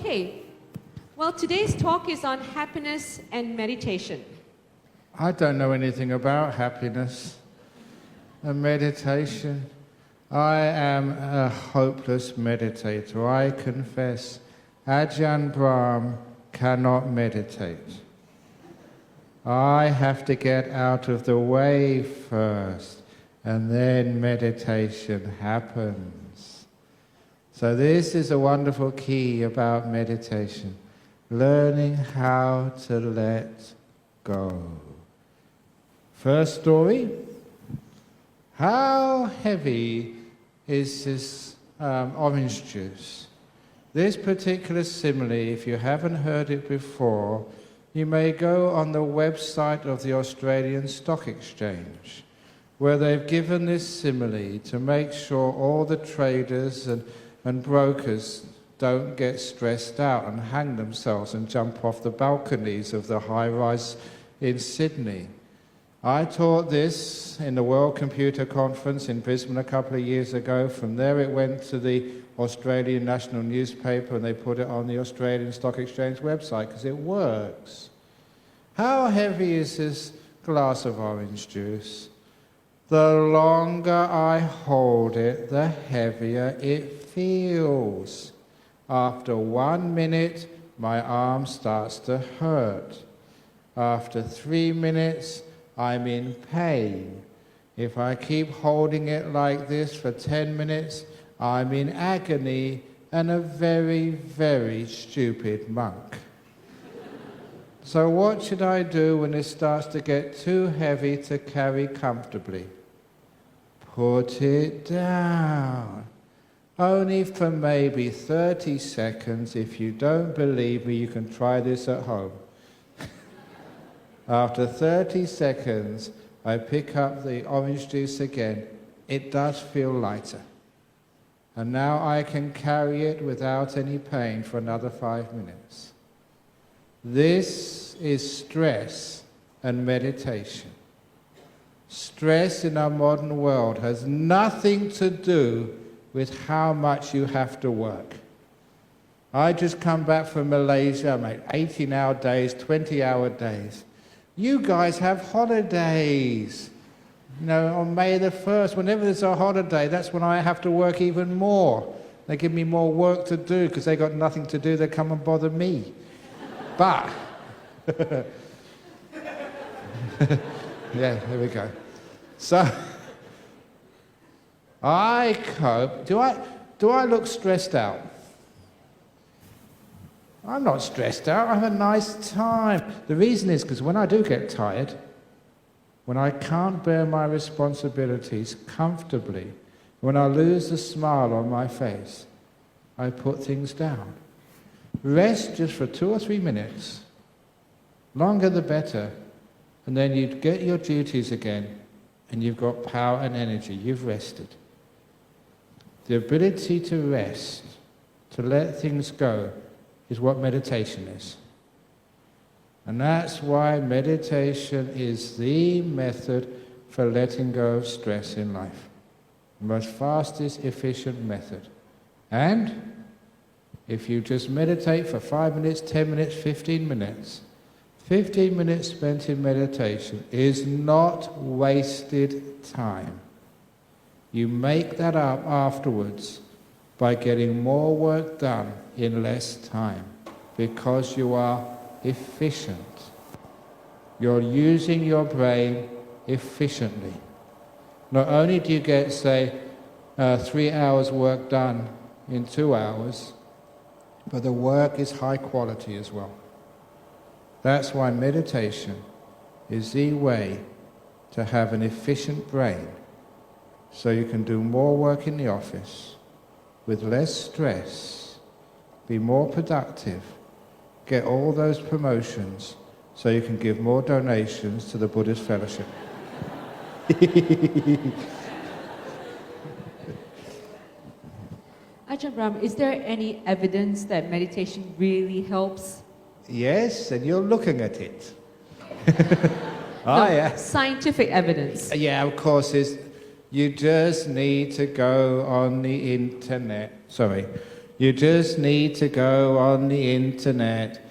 Okay. Well, today's talk is on happiness and meditation. I don't know anything about happiness and meditation. I am a hopeless meditator. I confess, Ajahn Brahm cannot meditate. I have to get out of the way first, and then meditation happens. So this is a wonderful key about meditation, learning how to let go. First story, how heavy is this orange juice? This particular simile, if you haven't heard it before, you may go on the website of the Australian Stock Exchange, where they've given this simile to make sure all the traders and brokers don't get stressed out and hang themselves and jump off the balconies of the high-rise in Sydney. I taught this in the World Computer Conference in Brisbane a couple of years ago. From there it went to the Australian national newspaper and they put it on the Australian Stock Exchange website because it works. How heavy is this glass of orange juice? The longer I hold it, the heavier it feels. After 1 minute, my arm starts to hurt. After 3 minutes, I'm in pain. If I keep holding it like this for 10 minutes, I'm in agony and a very, very stupid monk. So what should I do when it starts to get too heavy to carry comfortably? Put it down. Only for maybe 30 seconds. If you don't believe me, you can try this at home. After 30 seconds, I pick up the orange juice again. It does feel lighter. And now I can carry it without any pain for another 5 minutes. This is stress and meditation. Stress in our modern world has nothing to do with how much you have to work. I just come back from Malaysia, mate, 18-hour days, 20-hour days. You guys have holidays. You know, on May the 1st, whenever there's a holiday, that's when I have to work even more. They give me more work to do because they got nothing to do, they come and bother me. But, yeah, there we go. So, I cope. Do I look stressed out? I'm not stressed out. I have a nice time. The reason is because when I do get tired, when I can't bear my responsibilities comfortably, when I lose the smile on my face, I put things down. Rest just for 2 or 3 minutes. Longer the better. And then you get your duties again, and you've got power and energy. You've rested. The ability to rest, to let things go, is what meditation is. And that's why meditation is the method for letting go of stress in life. The most fastest, efficient method. And if you just meditate for 5 minutes, 10 minutes, 15 minutes, 15 minutes spent in meditation is not wasted time. You make that up afterwards by getting more work done in less time because you are efficient. You're using your brain efficiently. Not only do you get, say, 3 hours work done in 2 hours, but the work is high quality as well. That's why meditation is the way to have an efficient brain so you can do more work in the office with less stress, be more productive, get all those promotions so you can give more donations to the Buddhist Fellowship. Ajahn Brahm, is there any evidence that meditation really helps? Yes, and you're looking at it. No, yeah. Scientific evidence. Yeah, of course. You just need to go on the internet. You just need to go on the internet,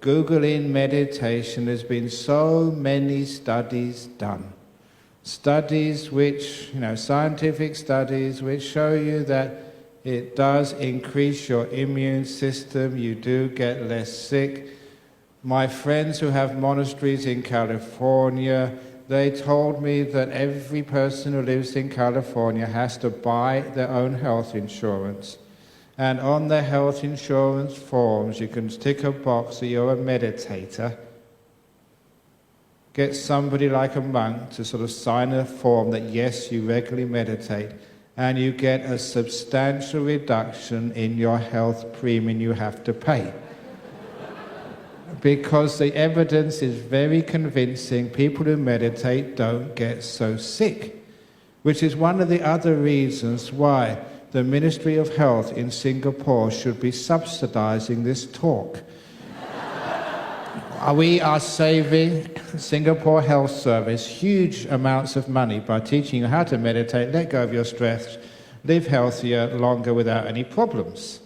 Google in meditation. There's been so many studies done. Studies which, scientific studies which show you that it does increase your immune system, you do get less sick. My friends who have monasteries in California, they told me that every person who lives in California has to buy their own health insurance. And on the health insurance forms, you can tick a box that you're a meditator. Get somebody like a monk to sort of sign a form that, yes, you regularly meditate, and you get a substantial reduction in your health premium you have to pay. Because the evidence is very convincing, people who meditate don't get so sick, which is one of the other reasons why the Ministry of Health in Singapore should be subsidizing this talk. We are saving Singapore Health Service huge amounts of money by teaching you how to meditate, let go of your stress, live healthier, longer without any problems.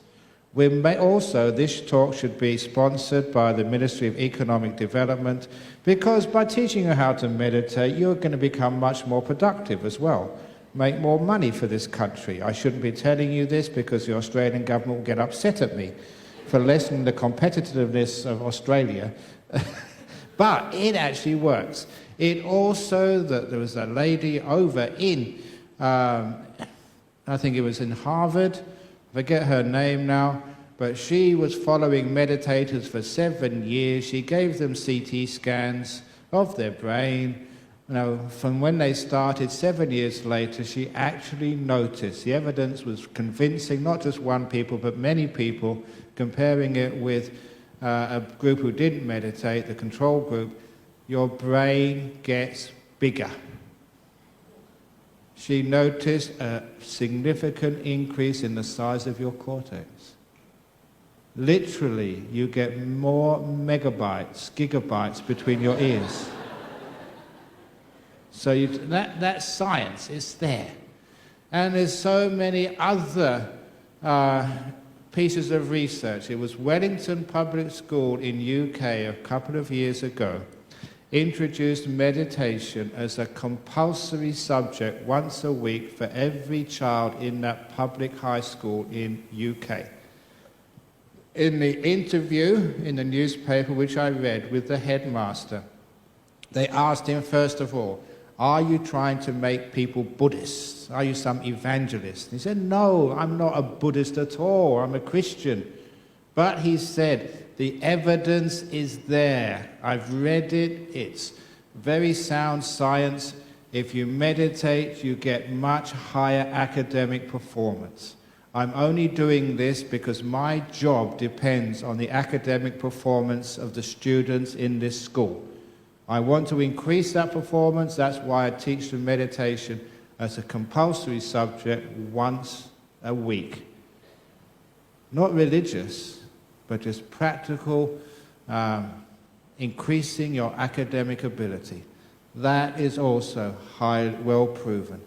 This talk should be sponsored by the Ministry of Economic Development, because by teaching you how to meditate, you're going to become much more productive as well. Make more money for this country. I shouldn't be telling you this because the Australian government will get upset at me for lessening the competitiveness of Australia. But it actually works. It also, there was a lady over in, I think it was in Harvard, I forget her name now, but she was following meditators for 7 years. She gave them CT scans of their brain. From when they started, 7 years later, she actually noticed. The evidence was convincing, not just one people, but many people, comparing it with a group who didn't meditate, the control group. Your brain gets bigger. She noticed a significant increase in the size of your cortex. Literally, you get more megabytes, gigabytes between your ears. So that's science, it's there. And there's so many other pieces of research. It was Wellington Public School in UK a couple of years ago introduced meditation as a compulsory subject once a week for every child in that public high school in UK. In the interview in the newspaper which I read with the headmaster, they asked him first of all, are you trying to make people Buddhists? Are you some evangelist? He said, no, I'm not a Buddhist at all, I'm a Christian. But he said, the evidence is there. I've read it, it's very sound science. If you meditate, you get much higher academic performance. I'm only doing this because my job depends on the academic performance of the students in this school. I want to increase that performance, that's why I teach them meditation as a compulsory subject once a week. Not religious, but just practical, increasing your academic ability. That is also well proven.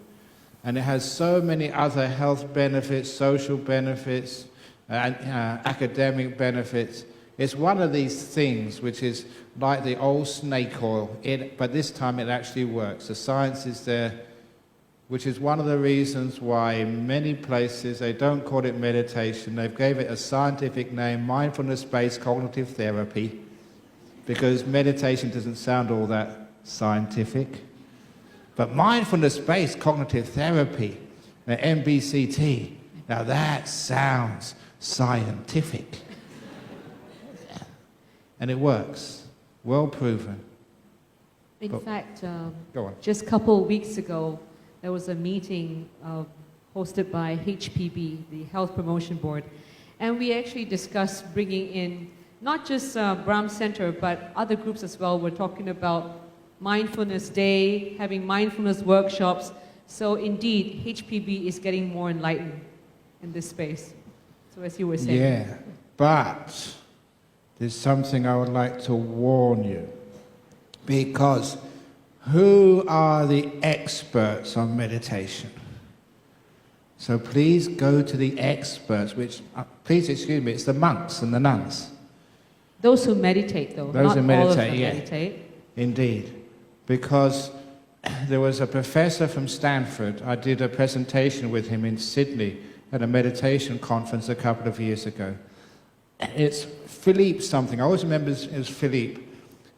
And it has so many other health benefits, social benefits, and academic benefits. It's one of these things which is like the old snake oil, but this time it actually works. The science is there, which is one of the reasons why in many places they don't call it meditation. They've gave it a scientific name, mindfulness-based cognitive therapy, because meditation doesn't sound all that scientific. But mindfulness-based cognitive therapy, MBCT, now that sounds scientific. And it works, well proven. In fact, go on. just a couple of weeks ago, there was a meeting hosted by HPB, the Health Promotion Board, and we actually discussed bringing in not just Brahm Center, but other groups as well. We're talking about Mindfulness Day, having mindfulness workshops. So indeed, HPB is getting more enlightened in this space. So as you were saying. Yeah, but there's something I would like to warn you. Because who are the experts on meditation? So please go to the experts, which, please excuse me, it's the monks and the nuns. Those who meditate, though. Those not who meditate, all of them yeah. meditate. Indeed. Because there was a professor from Stanford, I did a presentation with him in Sydney at a meditation conference a couple of years ago. It's Philippe something, I always remember it was Philippe.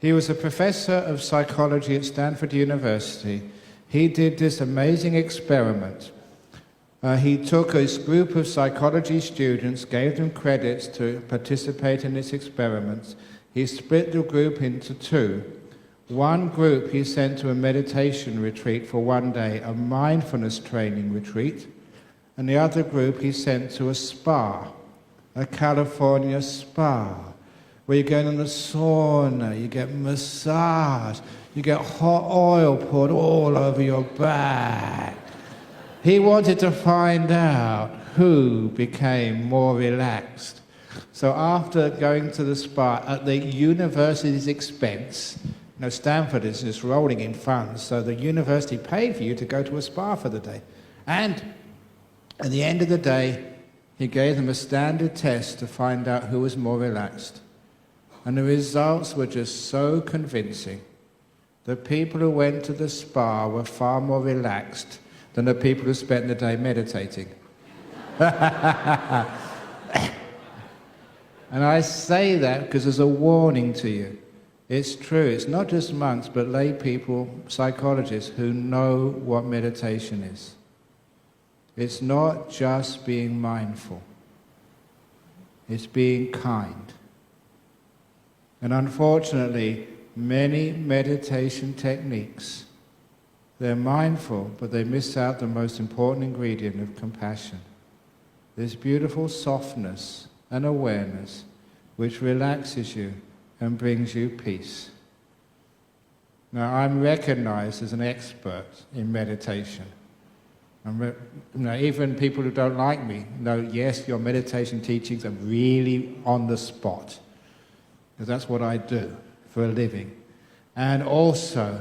He was a professor of psychology at Stanford University. He did this amazing experiment. He took a group of psychology students, gave them credits to participate in this experiment. He split the group into two. One group he sent to a meditation retreat for one day, a mindfulness training retreat, and the other group he sent to a spa, a California spa, where you go in the sauna, you get massage, you get hot oil poured all over your back. He wanted to find out who became more relaxed. So after going to the spa at the university's expense, Stanford is just rolling in funds, so the university paid for you to go to a spa for the day. And at the end of the day, he gave them a standard test to find out who was more relaxed. And the results were just so convincing. The people who went to the spa were far more relaxed than the people who spent the day meditating. And I say that because there's a warning to you. It's true, it's not just monks, but lay people, psychologists, who know what meditation is. It's not just being mindful. It's being kind. And unfortunately, many meditation techniques, they're mindful, but they miss out the most important ingredient of compassion. This beautiful softness and awareness which relaxes you and brings you peace. Now, I'm recognized as an expert in meditation. Even people who don't like me know, yes, your meditation teachings are really on the spot, because that's what I do for a living. And also,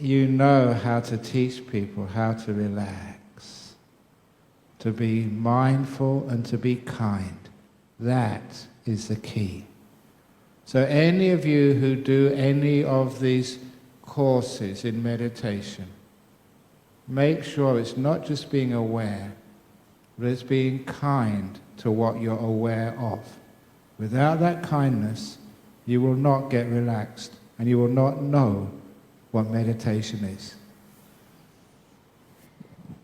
you know how to teach people how to relax, to be mindful and to be kind. That is the key. So any of you who do any of these courses in meditation, make sure it's not just being aware, but it's being kind to what you're aware of. Without that kindness, you will not get relaxed, and you will not know what meditation is.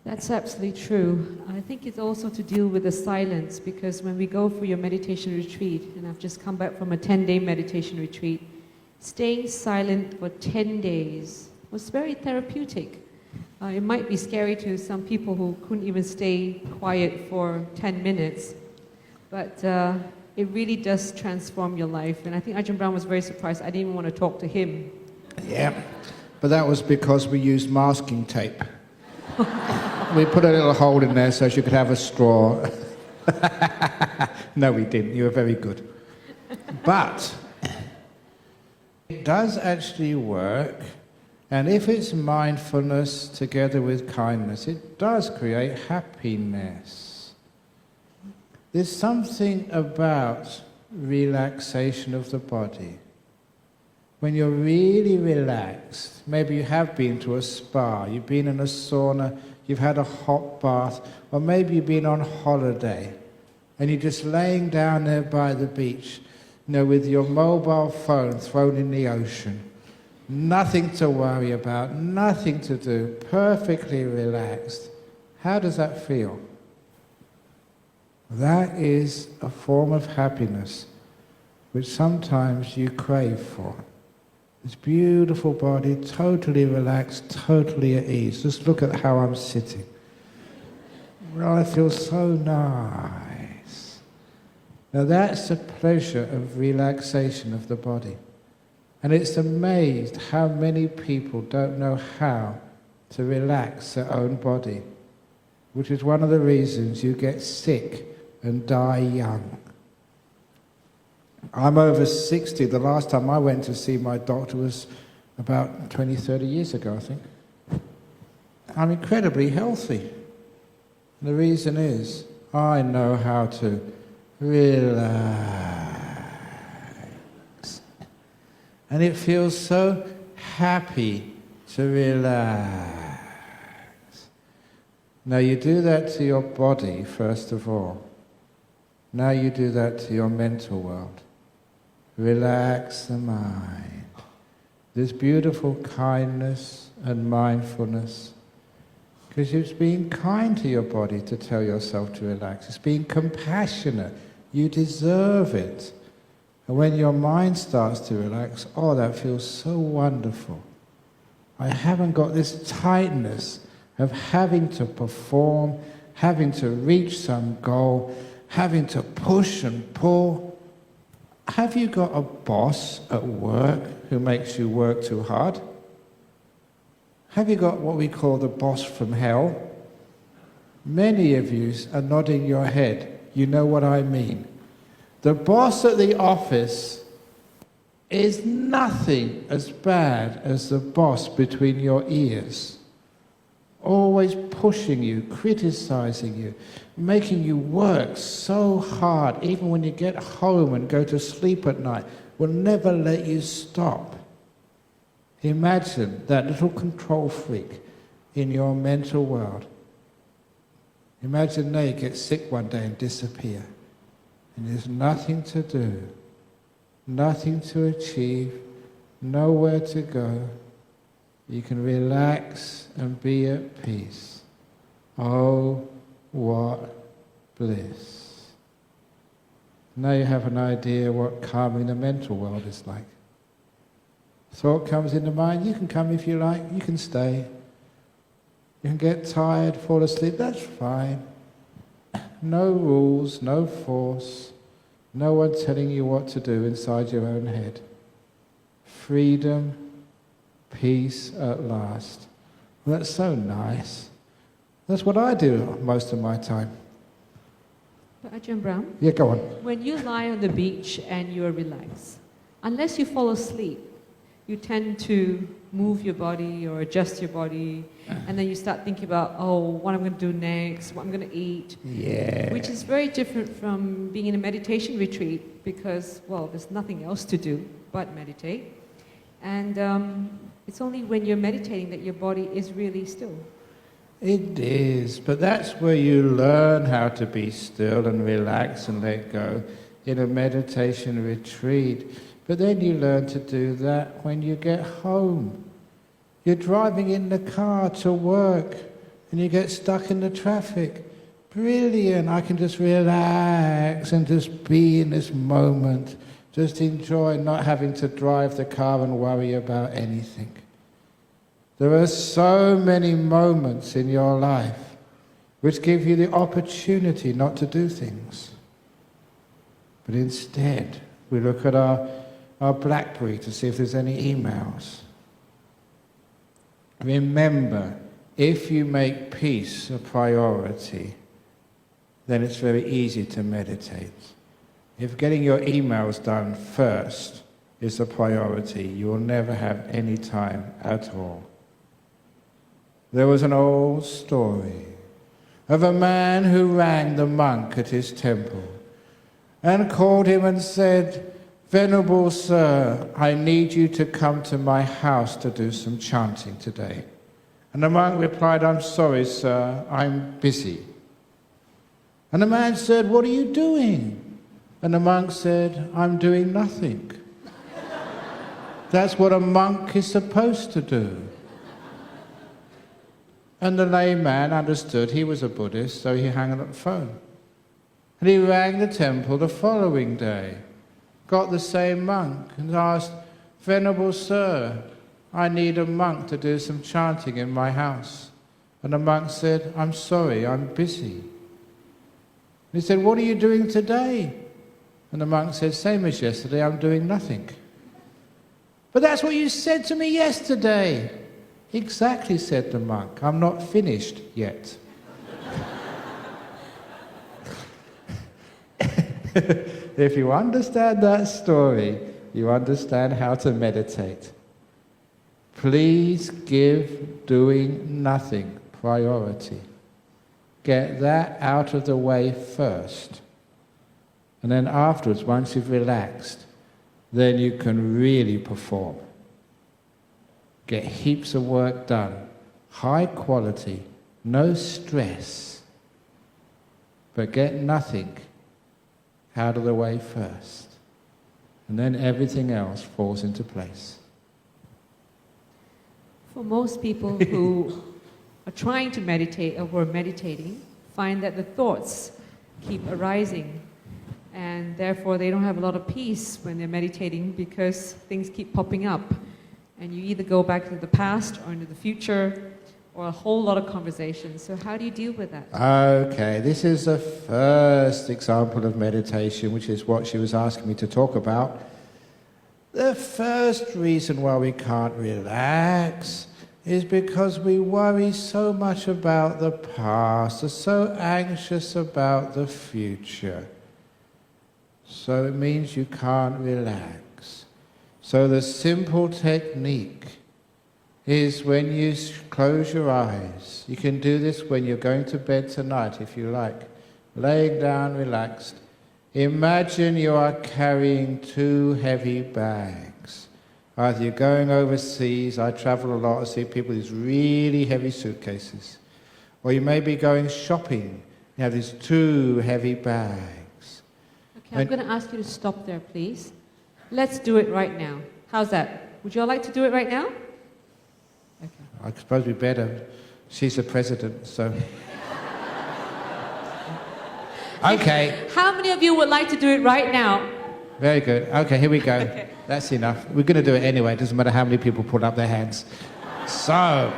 That's absolutely true. I think it's also to deal with the silence, because when we go for your meditation retreat, and I've just come back from a 10-day meditation retreat, staying silent for 10 days was very therapeutic. It might be scary to some people who couldn't even stay quiet for 10 minutes, but it really does transform your life. And I think Ajahn Brahm was very surprised. I didn't even want to talk to him. Yeah, but that was because we used masking tape. We put a little hole in there so she could have a straw. No, we didn't. You were very good. But it does actually work. And if it's mindfulness together with kindness, it does create happiness. There's something about relaxation of the body. When you're really relaxed, maybe you have been to a spa, you've been in a sauna, you've had a hot bath, or maybe you've been on holiday, and you're just laying down there by the beach, with your mobile phone thrown in the ocean. Nothing to worry about, nothing to do, perfectly relaxed. How does that feel? That is a form of happiness which sometimes you crave for. This beautiful body, totally relaxed, totally at ease. Just look at how I'm sitting. Well, I feel so nice. Now that's the pleasure of relaxation of the body. And it's amazed how many people don't know how to relax their own body, which is one of the reasons you get sick and die young. I'm over 60. The last time I went to see my doctor was about 20, 30 years ago, I think. I'm incredibly healthy. And the reason is, I know how to relax. And it feels so happy to relax. Now you do that to your body, first of all. Now you do that to your mental world. Relax the mind. This beautiful kindness and mindfulness, because it's being kind to your body to tell yourself to relax. It's being compassionate. You deserve it. And when your mind starts to relax, oh, that feels so wonderful. I haven't got this tightness of having to perform, having to reach some goal, having to push and pull. Have you got a boss at work who makes you work too hard? Have you got what we call the boss from hell? Many of you are nodding your head. You know what I mean. The boss at the office is nothing as bad as the boss between your ears. Always pushing you, criticizing you, making you work so hard, even when you get home and go to sleep at night, will never let you stop. Imagine that little control freak in your mental world. Imagine they get sick one day and disappear. And there's nothing to do, nothing to achieve, nowhere to go. You can relax and be at peace. Oh, what bliss. Now you have an idea what calming the mental world is like. Thought comes into mind, you can come if you like, you can stay. You can get tired, fall asleep, that's fine. No rules, no force, no one telling you what to do inside your own head. Freedom, peace at last. Well, that's so nice. That's what I do most of my time. But Ajahn Brahm, Yeah, go on. when you lie on the beach and you're relaxed, unless you fall asleep, you tend to move your body or adjust your body, and then you start thinking about, oh, what I'm going to do next, what I'm going to eat. Yeah. Which is very different from being in a meditation retreat because, well, there's nothing else to do but meditate. And it's only when you're meditating that your body is really still. It is, but that's where you learn how to be still and relax and let go in a meditation retreat. But then you learn to do that when you get home. You're driving in the car to work and you get stuck in the traffic. Brilliant, I can just relax and just be in this moment. Just enjoy not having to drive the car and worry about anything. There are so many moments in your life which give you the opportunity not to do things. But instead, we look at our BlackBerry to see if there's any emails. Remember, if you make peace a priority, then it's very easy to meditate. If getting your emails done first is a priority, you will never have any time at all. There was an old story of a man who rang the monk at his temple and called him and said, "Venerable sir, I need you to come to my house to do some chanting today." And the monk replied, "I'm sorry, sir, I'm busy." And the man said, "What are you doing?" And the monk said, "I'm doing nothing." That's what a monk is supposed to do. And the layman understood he was a Buddhist, so he hung up the phone. And he rang the temple the following day, got the same monk, and asked, "Venerable sir, I need a monk to do some chanting in my house." And the monk said, "I'm sorry, I'm busy." And he said, "What are you doing today?" And the monk said, "Same as yesterday, I'm doing nothing." "But that's what you said to me yesterday." "Exactly," said the monk, "I'm not finished yet." If you understand that story, you understand how to meditate. Please give doing nothing priority. Get that out of the way first. And then afterwards, once you've relaxed, then you can really perform. Get heaps of work done. High quality, no stress. But get nothing out of the way first. And then everything else falls into place. For most people who are trying to meditate or were meditating, find that the thoughts keep arising, and therefore they don't have a lot of peace when they're meditating because things keep popping up. And you either go back to the past or into the future, or a whole lot of conversations. So how do you deal with that? Okay, this is the first example of meditation, which is what she was asking me to talk about. The first reason why we can't relax is because we worry so much about the past, are so anxious about the future. So it means you can't relax. So the simple technique is when you close your eyes. You can do this when you're going to bed tonight, if you like. Laying down, relaxed. Imagine you are carrying 2 heavy bags. Either you're going overseas, I travel a lot, I see people with these really heavy suitcases. Or you may be going shopping, you have these 2 heavy bags. Okay, I'm going to ask you to stop there, please. Let's do it right now. How's that? Would you all like to do it right now? Okay. I suppose we better. She's the president, so... Okay. How many of you would like to do it right now? Very good. Okay, here we go. Okay. That's enough. We're going to do it anyway. It doesn't matter how many people put up their hands. So,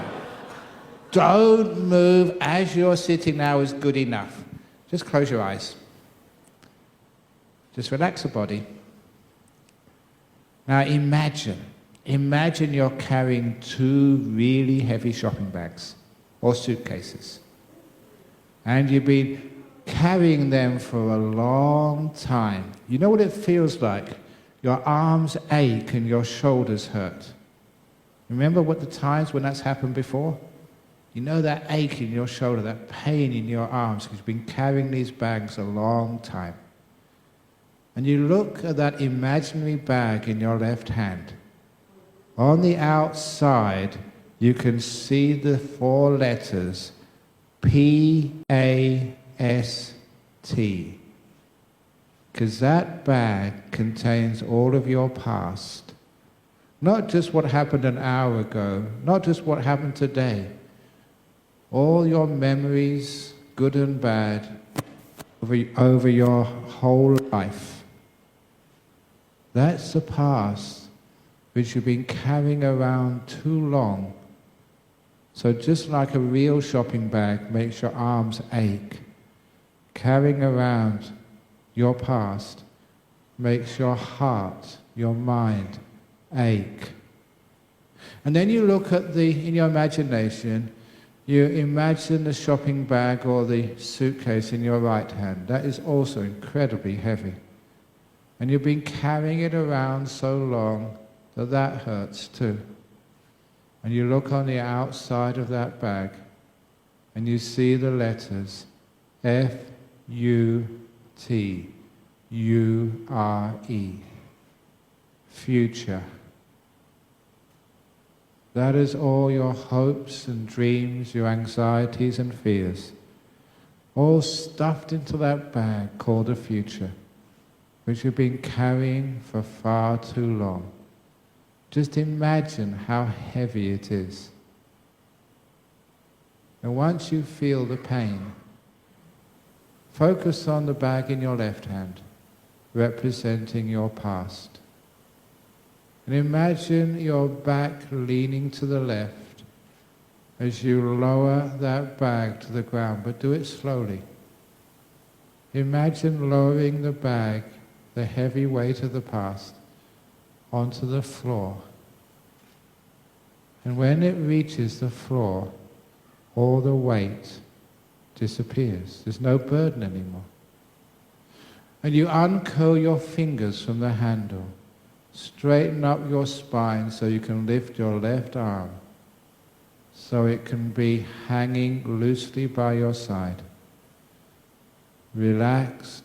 don't move as you're sitting now is good enough. Just close your eyes. Just relax the body. Now imagine you're carrying 2 really heavy shopping bags or suitcases. And you've been carrying them for a long time. You know what it feels like? Your arms ache and your shoulders hurt. Remember what the times when that's happened before? You know that ache in your shoulder, that pain in your arms because you've been carrying these bags a long time. And you look at that imaginary bag in your left hand. On the outside, you can see the 4 letters P-A-S-T. Because that bag contains all of your past. Not just what happened an hour ago, not just what happened today. All your memories, good and bad, over your whole life. That's the past which you've been carrying around too long. So just like a real shopping bag makes your arms ache, carrying around your past makes your heart, your mind ache. And then you look at in your imagination, you imagine the shopping bag or the suitcase in your right hand. That is also incredibly heavy. And you've been carrying it around so long that hurts too. And you look on the outside of that bag and you see the letters F-U-T-U-R-E. Future. That is all your hopes and dreams, your anxieties and fears, all stuffed into that bag called a future, which you've been carrying for far too long. Just imagine how heavy it is. And once you feel the pain, focus on the bag in your left hand, representing your past. And imagine your back leaning to the left as you lower that bag to the ground, but do it slowly. Imagine lowering the bag, the heavy weight of the past, onto the floor. And when it reaches the floor, all the weight disappears. There's no burden anymore. And you uncurl your fingers from the handle. Straighten up your spine so you can lift your left arm. so it can be hanging loosely by your side, relaxed,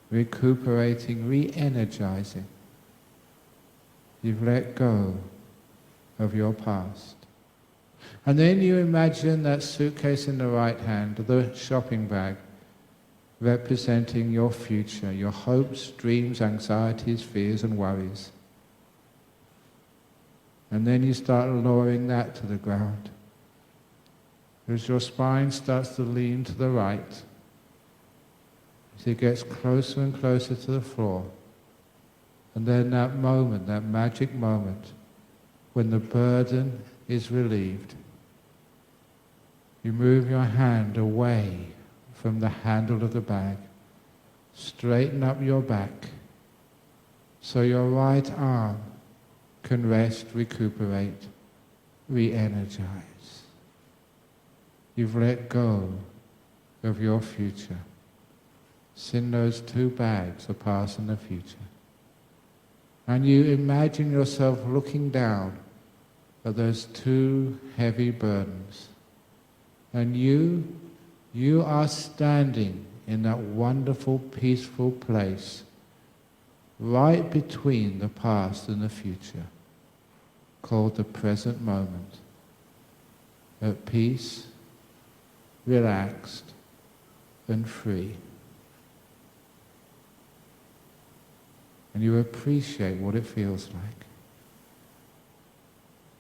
recuperating, re-energizing. You've let go of your past. And then you imagine that suitcase in the right hand, the shopping bag, representing your future, your hopes, dreams, anxieties, fears and worries. And then you start lowering that to the ground. As your spine starts to lean to the right, as it gets closer and closer to the floor, and then that moment, that magic moment, when the burden is relieved, you move your hand away from the handle of the bag, straighten up your back, so your right arm can rest, recuperate, re-energize. You've let go of your future. In those two bags, the past and the future. And you imagine yourself looking down at those two heavy burdens. And you are standing in that wonderful, peaceful place, right between the past and the future, called the present moment. At peace, relaxed, and free. And you appreciate what it feels like.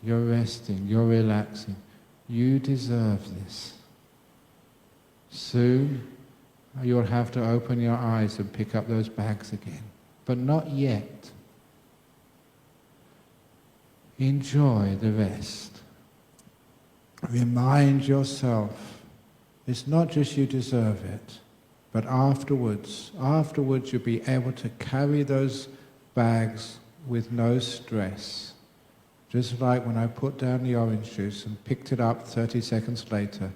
You're resting, you're relaxing. You deserve this. Soon, you'll have to open your eyes and pick up those bags again. But not yet. Enjoy the rest. Remind yourself, it's not just you deserve it, but afterwards you'll be able to carry those bags with no stress. Just like when I put down the orange juice and picked it up 30 seconds later,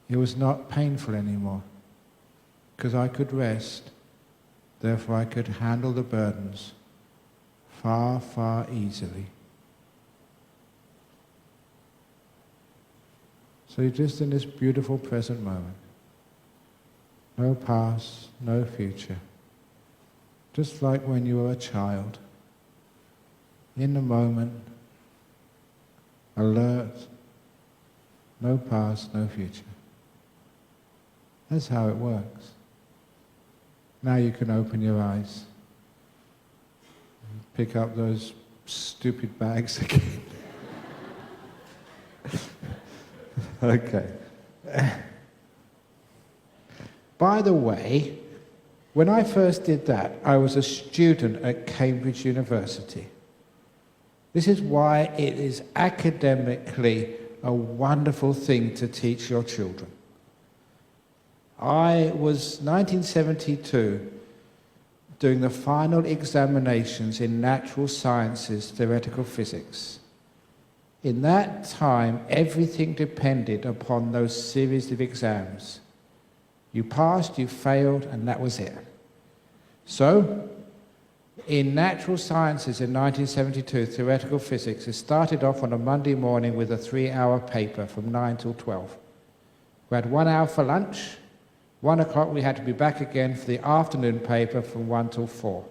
it was not painful anymore, because I could rest, therefore I could handle the burdens far, far easily. So you're just in this beautiful present moment. No past, no future. Just like when you were a child. In the moment, alert, no past, no future. That's how it works. Now you can open your eyes. Pick up those stupid bags again. Okay. By the way, when I first did that, I was a student at Cambridge University. This is why it is academically a wonderful thing to teach your children. I was 1972 doing the final examinations in natural sciences, theoretical physics. In that time, everything depended upon those series of exams. You passed, you failed, and that was it. So, in natural sciences in 1972, theoretical physics, it started off on a Monday morning with a 3-hour paper from 9 till 12. We had 1 hour for lunch. 1 o'clock we had to be back again for the afternoon paper from 1 till 4.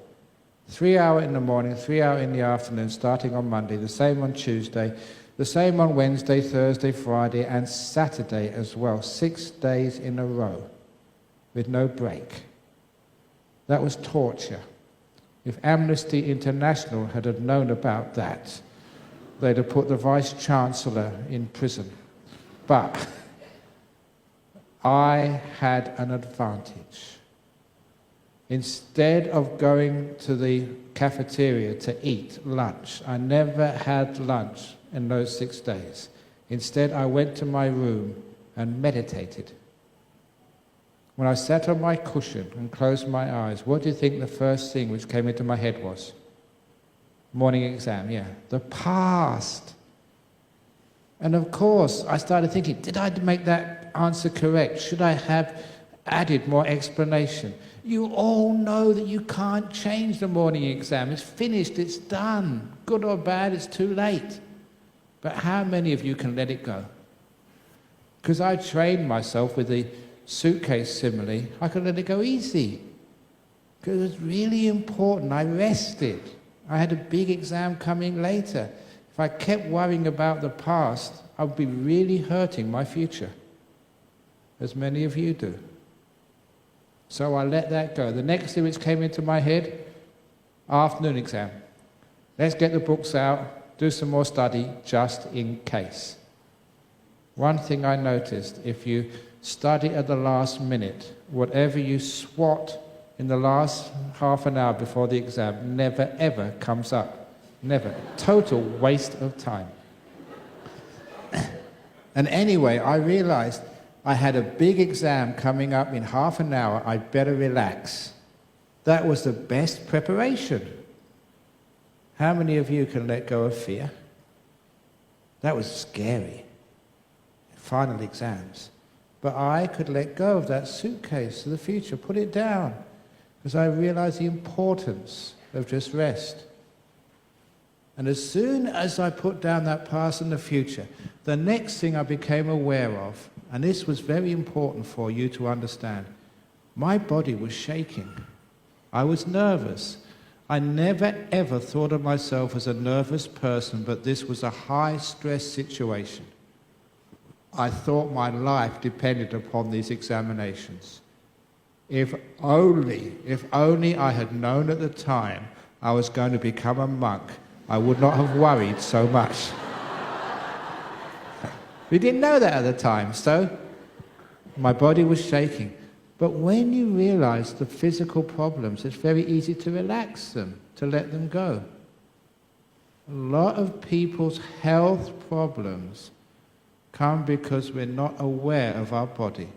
3 hour in the morning, 3 hour in the afternoon, starting on Monday, the same on Tuesday, the same on Wednesday, Thursday, Friday, and Saturday as well. 6 days in a row, with no break. That was torture. If Amnesty International had known about that, they'd have put the Vice-Chancellor in prison. But I had an advantage. Instead of going to the cafeteria to eat lunch, I never had lunch in those 6 days. Instead, I went to my room and meditated. When I sat on my cushion and closed my eyes, what do you think the first thing which came into my head was? Morning exam, yeah. The past. And of course, I started thinking, did I make that answer correct? Should I have added more explanation? You all know that you can't change the morning exam. It's finished, it's done. Good or bad, it's too late. But how many of you can let it go? Because I trained myself with the suitcase simile, I could let it go easy. Because it was really important. I rested. I had a big exam coming later. If I kept worrying about the past, I would be really hurting my future, as many of you do. So I let that go. The next thing which came into my head, afternoon exam. Let's get the books out, do some more study, just in case. One thing I noticed, if you study at the last minute, whatever you swat in the last half an hour before the exam never ever comes up. Never. Total waste of time. And anyway, I realized I had a big exam coming up in half an hour. I'd better relax. That was the best preparation. How many of you can let go of fear? That was scary. Final exams. But I could let go of that suitcase to the future, put it down, because I realized the importance of just rest. And as soon as I put down that past and the future, the next thing I became aware of, and this was very important for you to understand, my body was shaking. I was nervous. I never ever thought of myself as a nervous person, but this was a high-stress situation. I thought my life depended upon these examinations. If only I had known at the time I was going to become a monk, I would not have worried so much. We didn't know that at the time, so my body was shaking. But when you realize the physical problems, it's very easy to relax them, to let them go. A lot of people's health problems come because we're not aware of our body.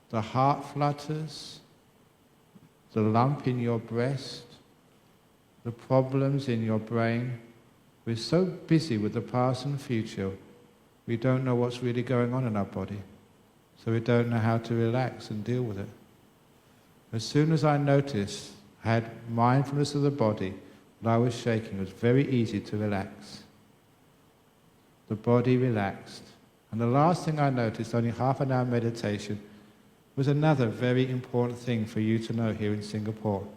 The heart flutters, the lump in your breast, the problems in your brain. We're so busy with the past and future, we don't know what's really going on in our body. So we don't know how to relax and deal with it. As soon as I noticed, I had mindfulness of the body, and I was shaking, it was very easy to relax. The body relaxed. And the last thing I noticed, only half an hour meditation, was another very important thing for you to know here in Singapore.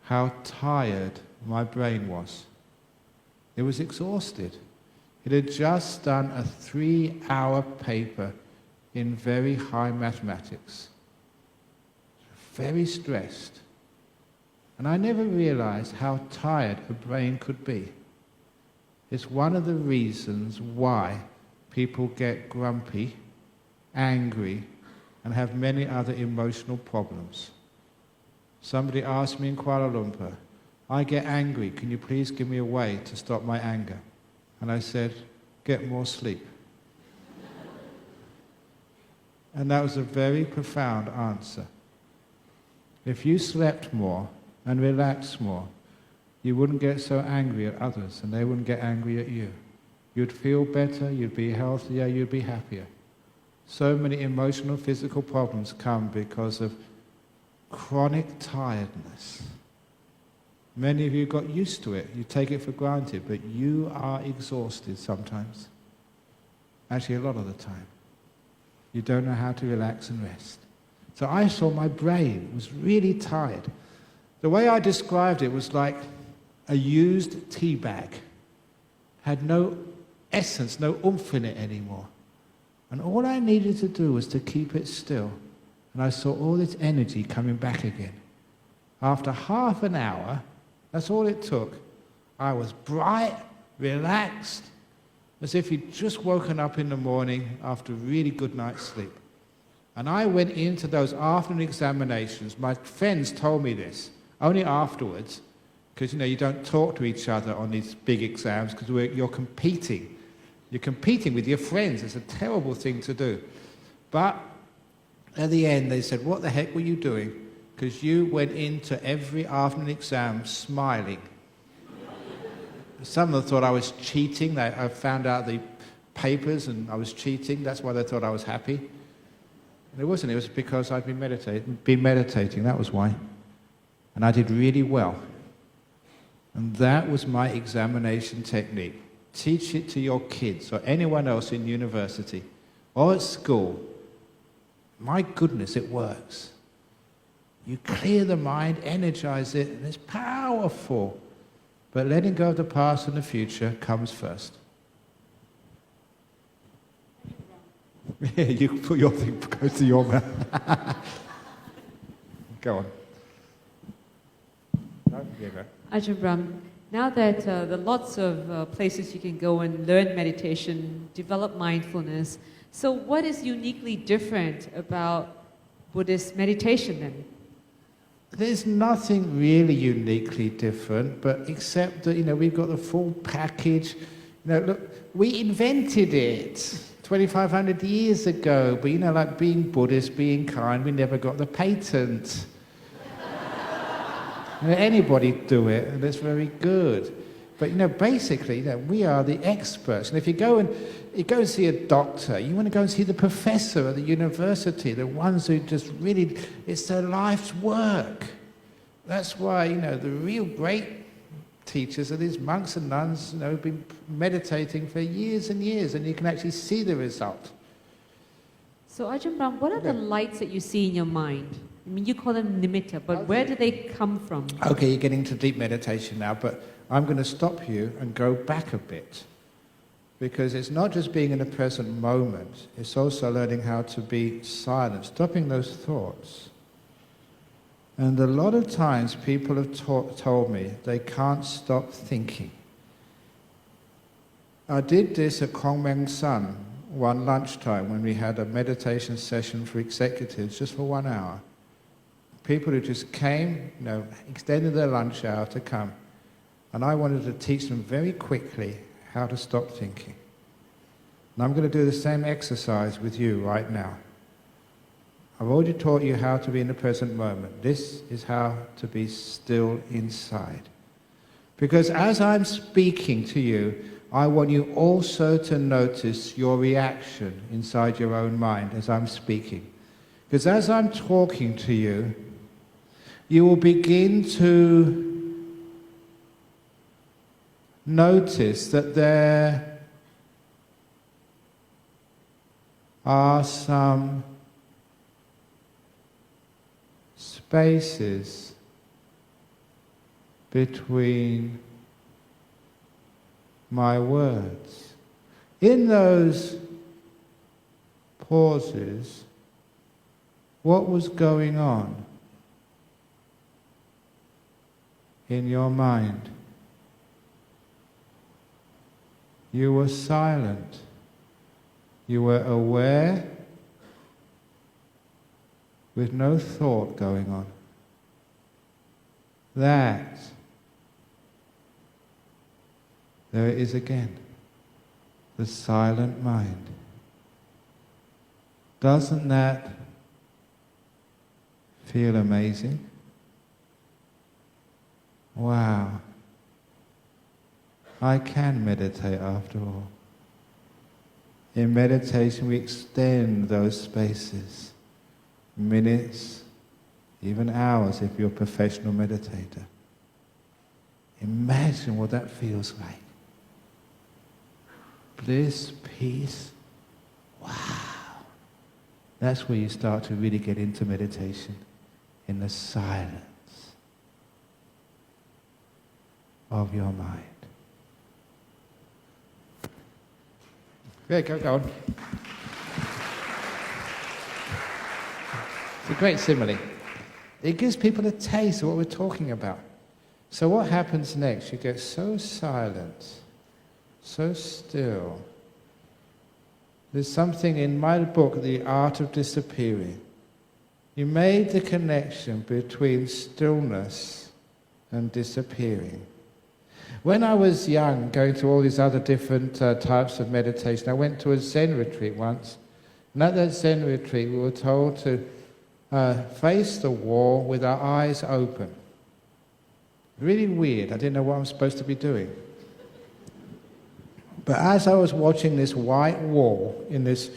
How tired my brain was. It was exhausted. It had just done a 3-hour paper in very high mathematics. Very stressed. And I never realized how tired a brain could be. It's one of the reasons why people get grumpy, angry, and have many other emotional problems. Somebody asked me in Kuala Lumpur, I get angry, can you please give me a way to stop my anger? And I said, get more sleep. And that was a very profound answer. If you slept more and relaxed more, you wouldn't get so angry at others, and they wouldn't get angry at you. You'd feel better, you'd be healthier, you'd be happier. So many emotional, physical problems come because of chronic tiredness. Many of you got used to it. You take it for granted, but you are exhausted sometimes. Actually, a lot of the time. You don't know how to relax and rest. So I saw my brain was really tired. The way I described it was like a used tea bag. Had no essence, no oomph in it anymore. And all I needed to do was to keep it still. And I saw all this energy coming back again. After half an hour, that's all it took. I was bright, relaxed, as if you'd just woken up in the morning after a really good night's sleep. And I went into those afternoon examinations. My friends told me this, only afterwards, because you don't talk to each other on these big exams because you're competing. You're competing with your friends. It's a terrible thing to do. But at the end, they said, what the heck were you doing? Because you went into every afternoon exam smiling. Some of them thought I was cheating. I found out the papers and I was cheating. That's why they thought I was happy. And it wasn't. It was because I'd been meditating. That was why. And I did really well. And that was my examination technique. teach it to your kids or anyone else in university or at school, my goodness, it works. You clear the mind, energize it, and it's powerful. But letting go of the past and the future comes first. Yeah, you put your thing close to your mouth. Go on. No, here you go. Ajahn Brahm, now that there are lots of places you can go and learn meditation, develop mindfulness, so what is uniquely different about Buddhist meditation then? There's nothing really uniquely different, but except that, we've got the full package. Look, we invented it 2,500 years ago, but like being Buddhist, being kind, we never got the patent. Anybody do it, and it's very good. But basically, we are the experts. And if you go and see a doctor, you want to go and see the professor at the university, the ones who just really, it's their life's work. That's why, the real great teachers are these monks and nuns, who've been meditating for years and years, and you can actually see the result. So Ajahn Brahm, what are the lights that you see in your mind? I mean, you call them nimitta, but where do they come from? Okay, you're getting into deep meditation now, but I'm going to stop you and go back a bit. Because it's not just being in the present moment, it's also learning how to be silent, stopping those thoughts. And a lot of times people have told me they can't stop thinking. I did this at Kongmeng Sun one lunchtime when we had a meditation session for executives just for 1 hour. People who just came, extended their lunch hour to come. And I wanted to teach them very quickly how to stop thinking. And I'm going to do the same exercise with you right now. I've already taught you how to be in the present moment. This is how to be still inside. Because as I'm speaking to you, I want you also to notice your reaction inside your own mind as I'm speaking. Because as I'm talking to you, you will begin to notice that there are some spaces between my words. In those pauses, what was going on in your mind? You were silent. You were aware with no thought going on. That, there it is again, the silent mind. Doesn't that feel amazing? Wow. I can meditate after all. In meditation we extend those spaces, minutes, even hours if you're a professional meditator. Imagine what that feels like. Bliss, peace, wow. That's where you start to really get into meditation, in the silence of your mind. Yeah, go on. It's a great simile. It gives people a taste of what we're talking about. So what happens next? You get so silent, so still. There's something in my book, The Art of Disappearing. You made the connection between stillness and disappearing. When I was young, going to all these other different types of meditation, I went to a Zen retreat once. And at that Zen retreat, we were told to face the wall with our eyes open. Really weird. I didn't know what I was supposed to be doing. But as I was watching this white wall in this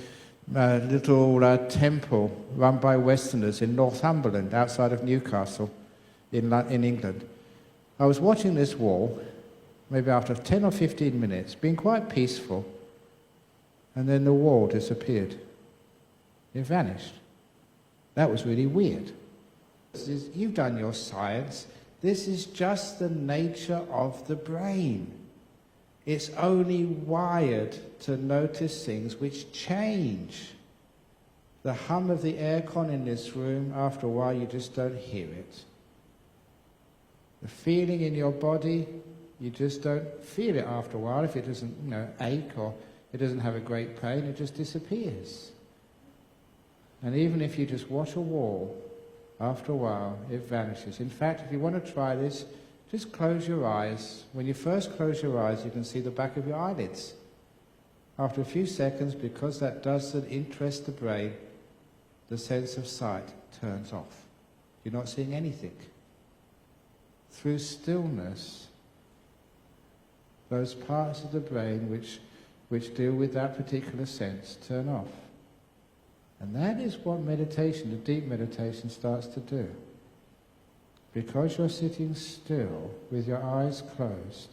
little temple run by Westerners in Northumberland, outside of Newcastle in England, I was watching this wall, maybe after 10 or 15 minutes, been quite peaceful, and then the wall disappeared. It vanished. That was really weird. You've done your science. This is just the nature of the brain. It's only wired to notice things which change. The hum of the aircon in this room, after a while you just don't hear it. The feeling in your body, you just don't feel it after a while. If it doesn't, ache or it doesn't have a great pain, it just disappears. And even if you just watch a wall, after a while it vanishes. In fact, if you want to try this, just close your eyes. When you first close your eyes, you can see the back of your eyelids. After a few seconds, because that doesn't interest the brain, the sense of sight turns off. You're not seeing anything. Through stillness, those parts of the brain which deal with that particular sense turn off. And that is what meditation, the deep meditation, starts to do. Because you're sitting still with your eyes closed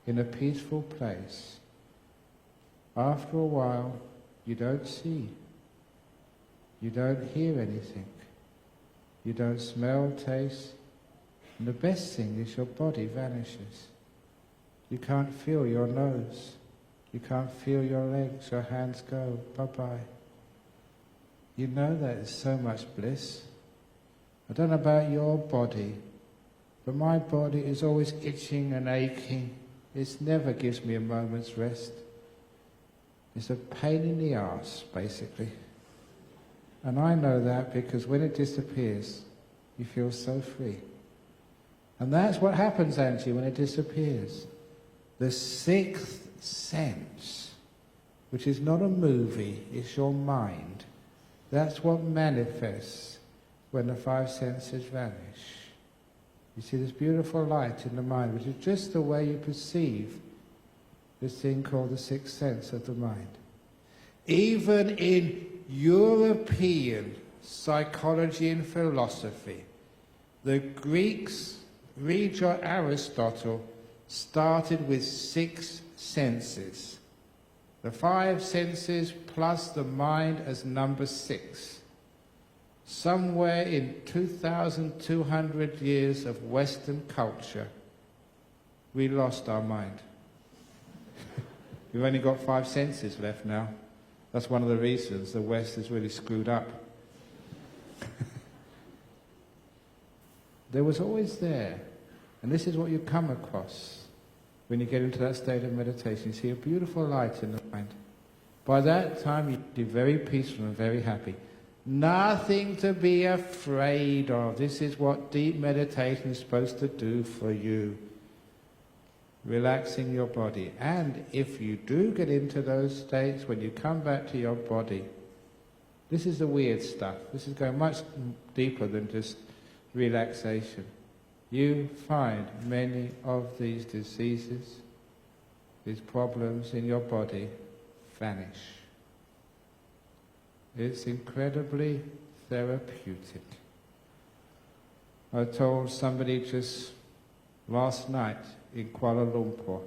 in a peaceful place, after a while you don't see, you don't hear anything, you don't smell, taste, and the best thing is your body vanishes. You can't feel your nose, you can't feel your legs, your hands go, bye-bye. You know that is so much bliss. I don't know about your body, but my body is always itching and aching. It never gives me a moment's rest. It's a pain in the arse, basically. And I know that because when it disappears, you feel so free. And that's what happens, Angie, when it disappears. The sixth sense, which is not a movie, it's your mind. That's what manifests when the five senses vanish. You see this beautiful light in the mind, which is just the way you perceive this thing called the sixth sense of the mind. Even in European psychology and philosophy, the Greeks, read your Aristotle, started with six senses. The five senses plus the mind as number six. Somewhere in 2,200 years of Western culture, we lost our mind. We've only got five senses left now. That's one of the reasons the West is really screwed up. There was always there, and this is what you come across when you get into that state of meditation. You see a beautiful light in the mind. By that time, you're very peaceful and very happy. Nothing to be afraid of. This is what deep meditation is supposed to do for you. Relaxing your body. And if you do get into those states, when you come back to your body, this is the weird stuff. This is going much deeper than just relaxation. You find many of these diseases, these problems in your body vanish. It's incredibly therapeutic. I told somebody just last night in Kuala Lumpur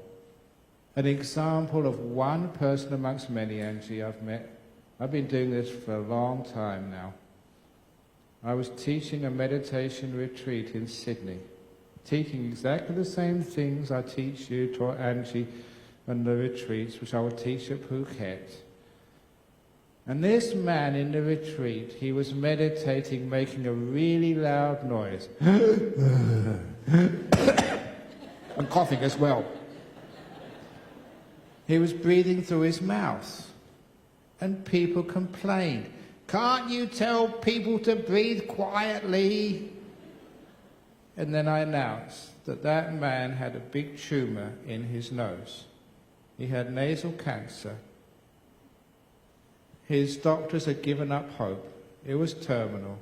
an example of one person amongst many, Angie, I've met. I've been doing this for a long time now. I was teaching a meditation retreat in Sydney, teaching exactly the same things I teach you, taught Angie, and the retreats, which I will teach at Phuket. And this man in the retreat, he was meditating, making a really loud noise. And coughing as well. He was breathing through his mouth. And people complained, "Can't you tell people to breathe quietly?" And then I announced that that man had a big tumour in his nose. He had nasal cancer. His doctors had given up hope. It was terminal.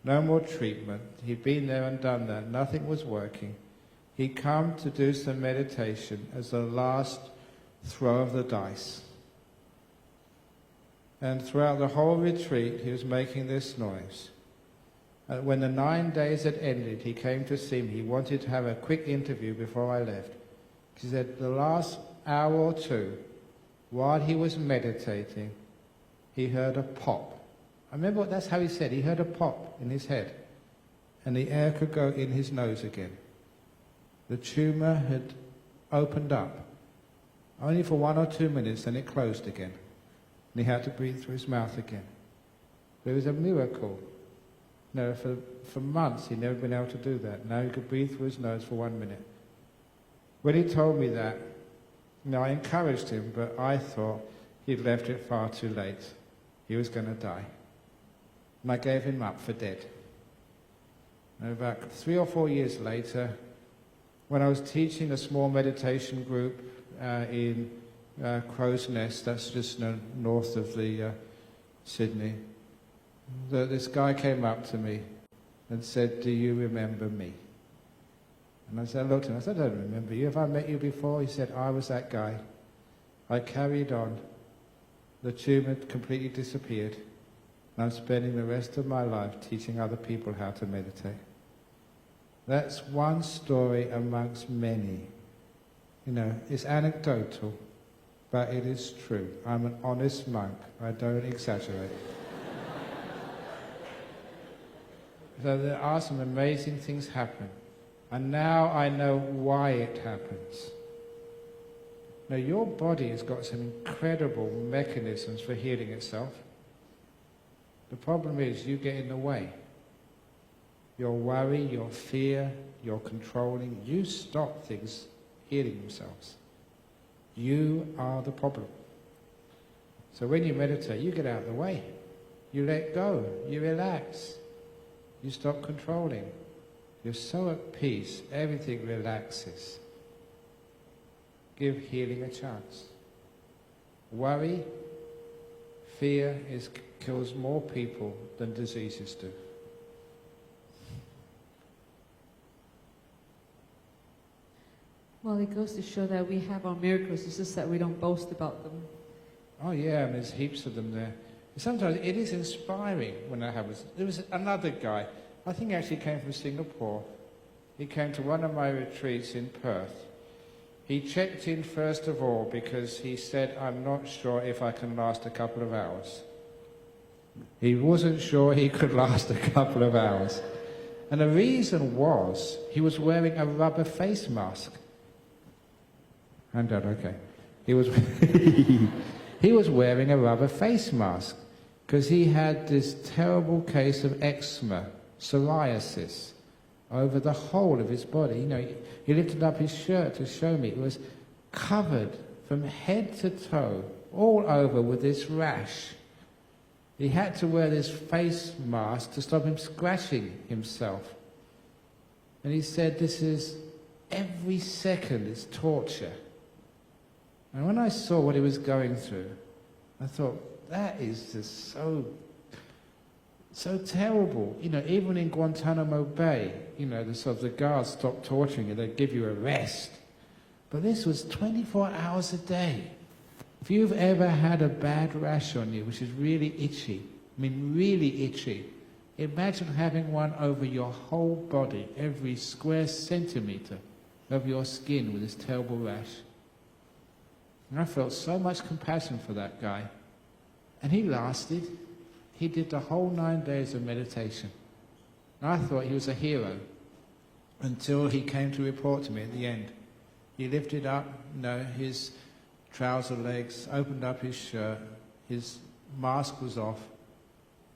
No more treatment. He'd been there and done that. Nothing was working. He'd come to do some meditation as the last throw of the dice. And throughout the whole retreat, he was making this noise. And when the 9 days had ended, he came to see me. He wanted to have a quick interview before I left. She said the last hour or two, while he was meditating, he heard a pop. I remember that's how he said, he heard a pop in his head, and the air could go in his nose again. The tumour had opened up, only for 1 or 2 minutes, then it closed again. And he had to breathe through his mouth again. It was a miracle. No, for months he'd never been able to do that. Now he could breathe through his nose for 1 minute. When he told me that, I encouraged him, but I thought he'd left it far too late. He was going to die. And I gave him up for dead. And about 3 or 4 years later, when I was teaching a small meditation group in Crow's Nest, that's just north of the Sydney, this guy came up to me and said, "Do you remember me?" And I looked at him, I said, "I don't remember you. Have I met you before?" He said, "I was that guy. I carried on. The tumour had completely disappeared. And I'm spending the rest of my life teaching other people how to meditate." That's one story amongst many. It's anecdotal, but it is true. I'm an honest monk. I don't exaggerate. So there are some amazing things happen. And now I know why it happens. Now your body has got some incredible mechanisms for healing itself. The problem is you get in the way. Your worry, your fear, your controlling, you stop things healing themselves. You are the problem. So when you meditate, you get out of the way. You let go. You relax. You stop controlling. You're so at peace, everything relaxes. Give healing a chance. Worry, fear kills more people than diseases do. Well, it goes to show that we have our miracles, it's just that we don't boast about them. Oh yeah, there's heaps of them there. Sometimes it is inspiring when that happens. There was another guy, I think he actually came from Singapore. He came to one of my retreats in Perth. He checked in first of all because he said, "I'm not sure if I can last a couple of hours." He wasn't sure he could last a couple of hours. And the reason was, he was wearing a rubber face mask. I'm done, okay. He was wearing a rubber face mask because he had this terrible case of eczema, psoriasis, over the whole of his body. He lifted up his shirt to show me. It was covered from head to toe, all over with this rash. He had to wear this face mask to stop him scratching himself. And he said, this is, every second is torture. And when I saw what he was going through, I thought, that is just so terrible. Even in Guantanamo Bay, the guards stopped torturing you, they'd give you a rest. But this was 24 hours a day. If you've ever had a bad rash on you, which is really itchy, really itchy, imagine having one over your whole body, every square centimetre of your skin with this terrible rash. And I felt so much compassion for that guy. And he lasted. He did the whole 9 days of meditation. And I thought he was a hero until he came to report to me at the end. He lifted up, his trouser legs, opened up his shirt, his mask was off.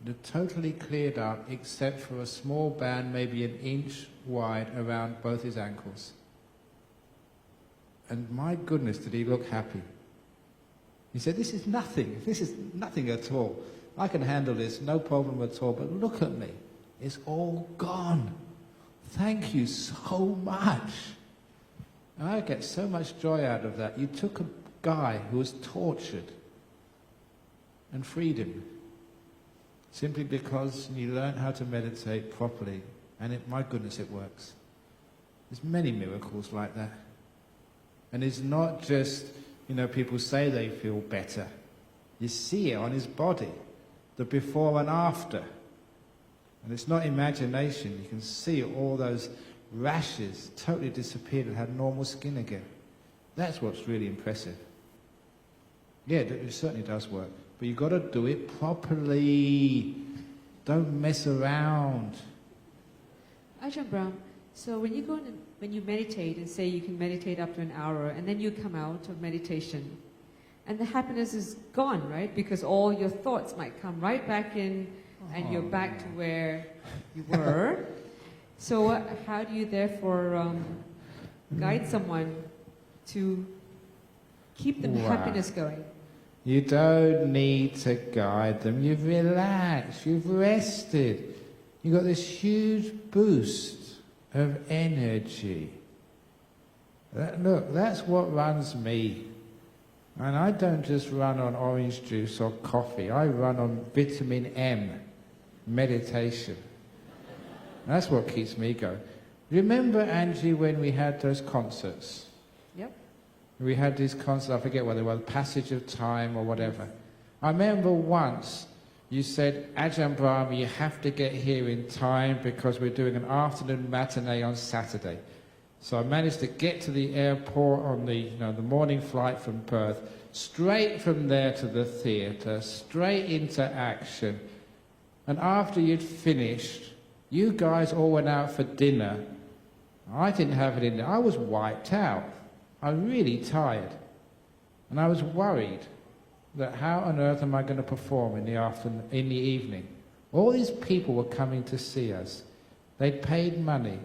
It had totally cleared up except for a small band, maybe an inch wide, around both his ankles. And my goodness, did he look happy. He said, this is nothing at all. I can handle this, no problem at all, but look at me. It's all gone. Thank you so much. And I get so much joy out of that. You took a guy who was tortured and freed him simply because you learned how to meditate properly, and my goodness, it works. There's many miracles like that. And it's not just, people say they feel better. You see it on his body, the before and after. And it's not imagination. You can see all those rashes totally disappeared and had normal skin again. That's what's really impressive. Yeah, it certainly does work. But you've got to do it properly. Don't mess around. Ajahn Brahm, so when you meditate and say you can meditate up to an hour and then you come out of meditation and the happiness is gone, right? Because all your thoughts might come right back in and you're back to where you were. So how do you therefore guide someone to keep the happiness going? You don't need to guide them. You've relaxed. You've rested. You've got this huge boost of energy. Look, that's what runs me. And I don't just run on orange juice or coffee. I run on vitamin M, meditation. That's what keeps me going. Remember, Angie, when we had those concerts? Yep. We had these concerts, I forget what they were, the Passage of Time or whatever. I remember once you said, Ajahn Brahma, you have to get here in time because we're doing an afternoon matinee on Saturday. So I managed to get to the airport on the morning flight from Perth, straight from there to the theatre, straight into action. And after you'd finished, you guys all went out for dinner. I didn't have it in there. I was wiped out. I was really tired. And I was worried that how on earth am I going to perform in the evening? All these people were coming to see us. They'd paid money.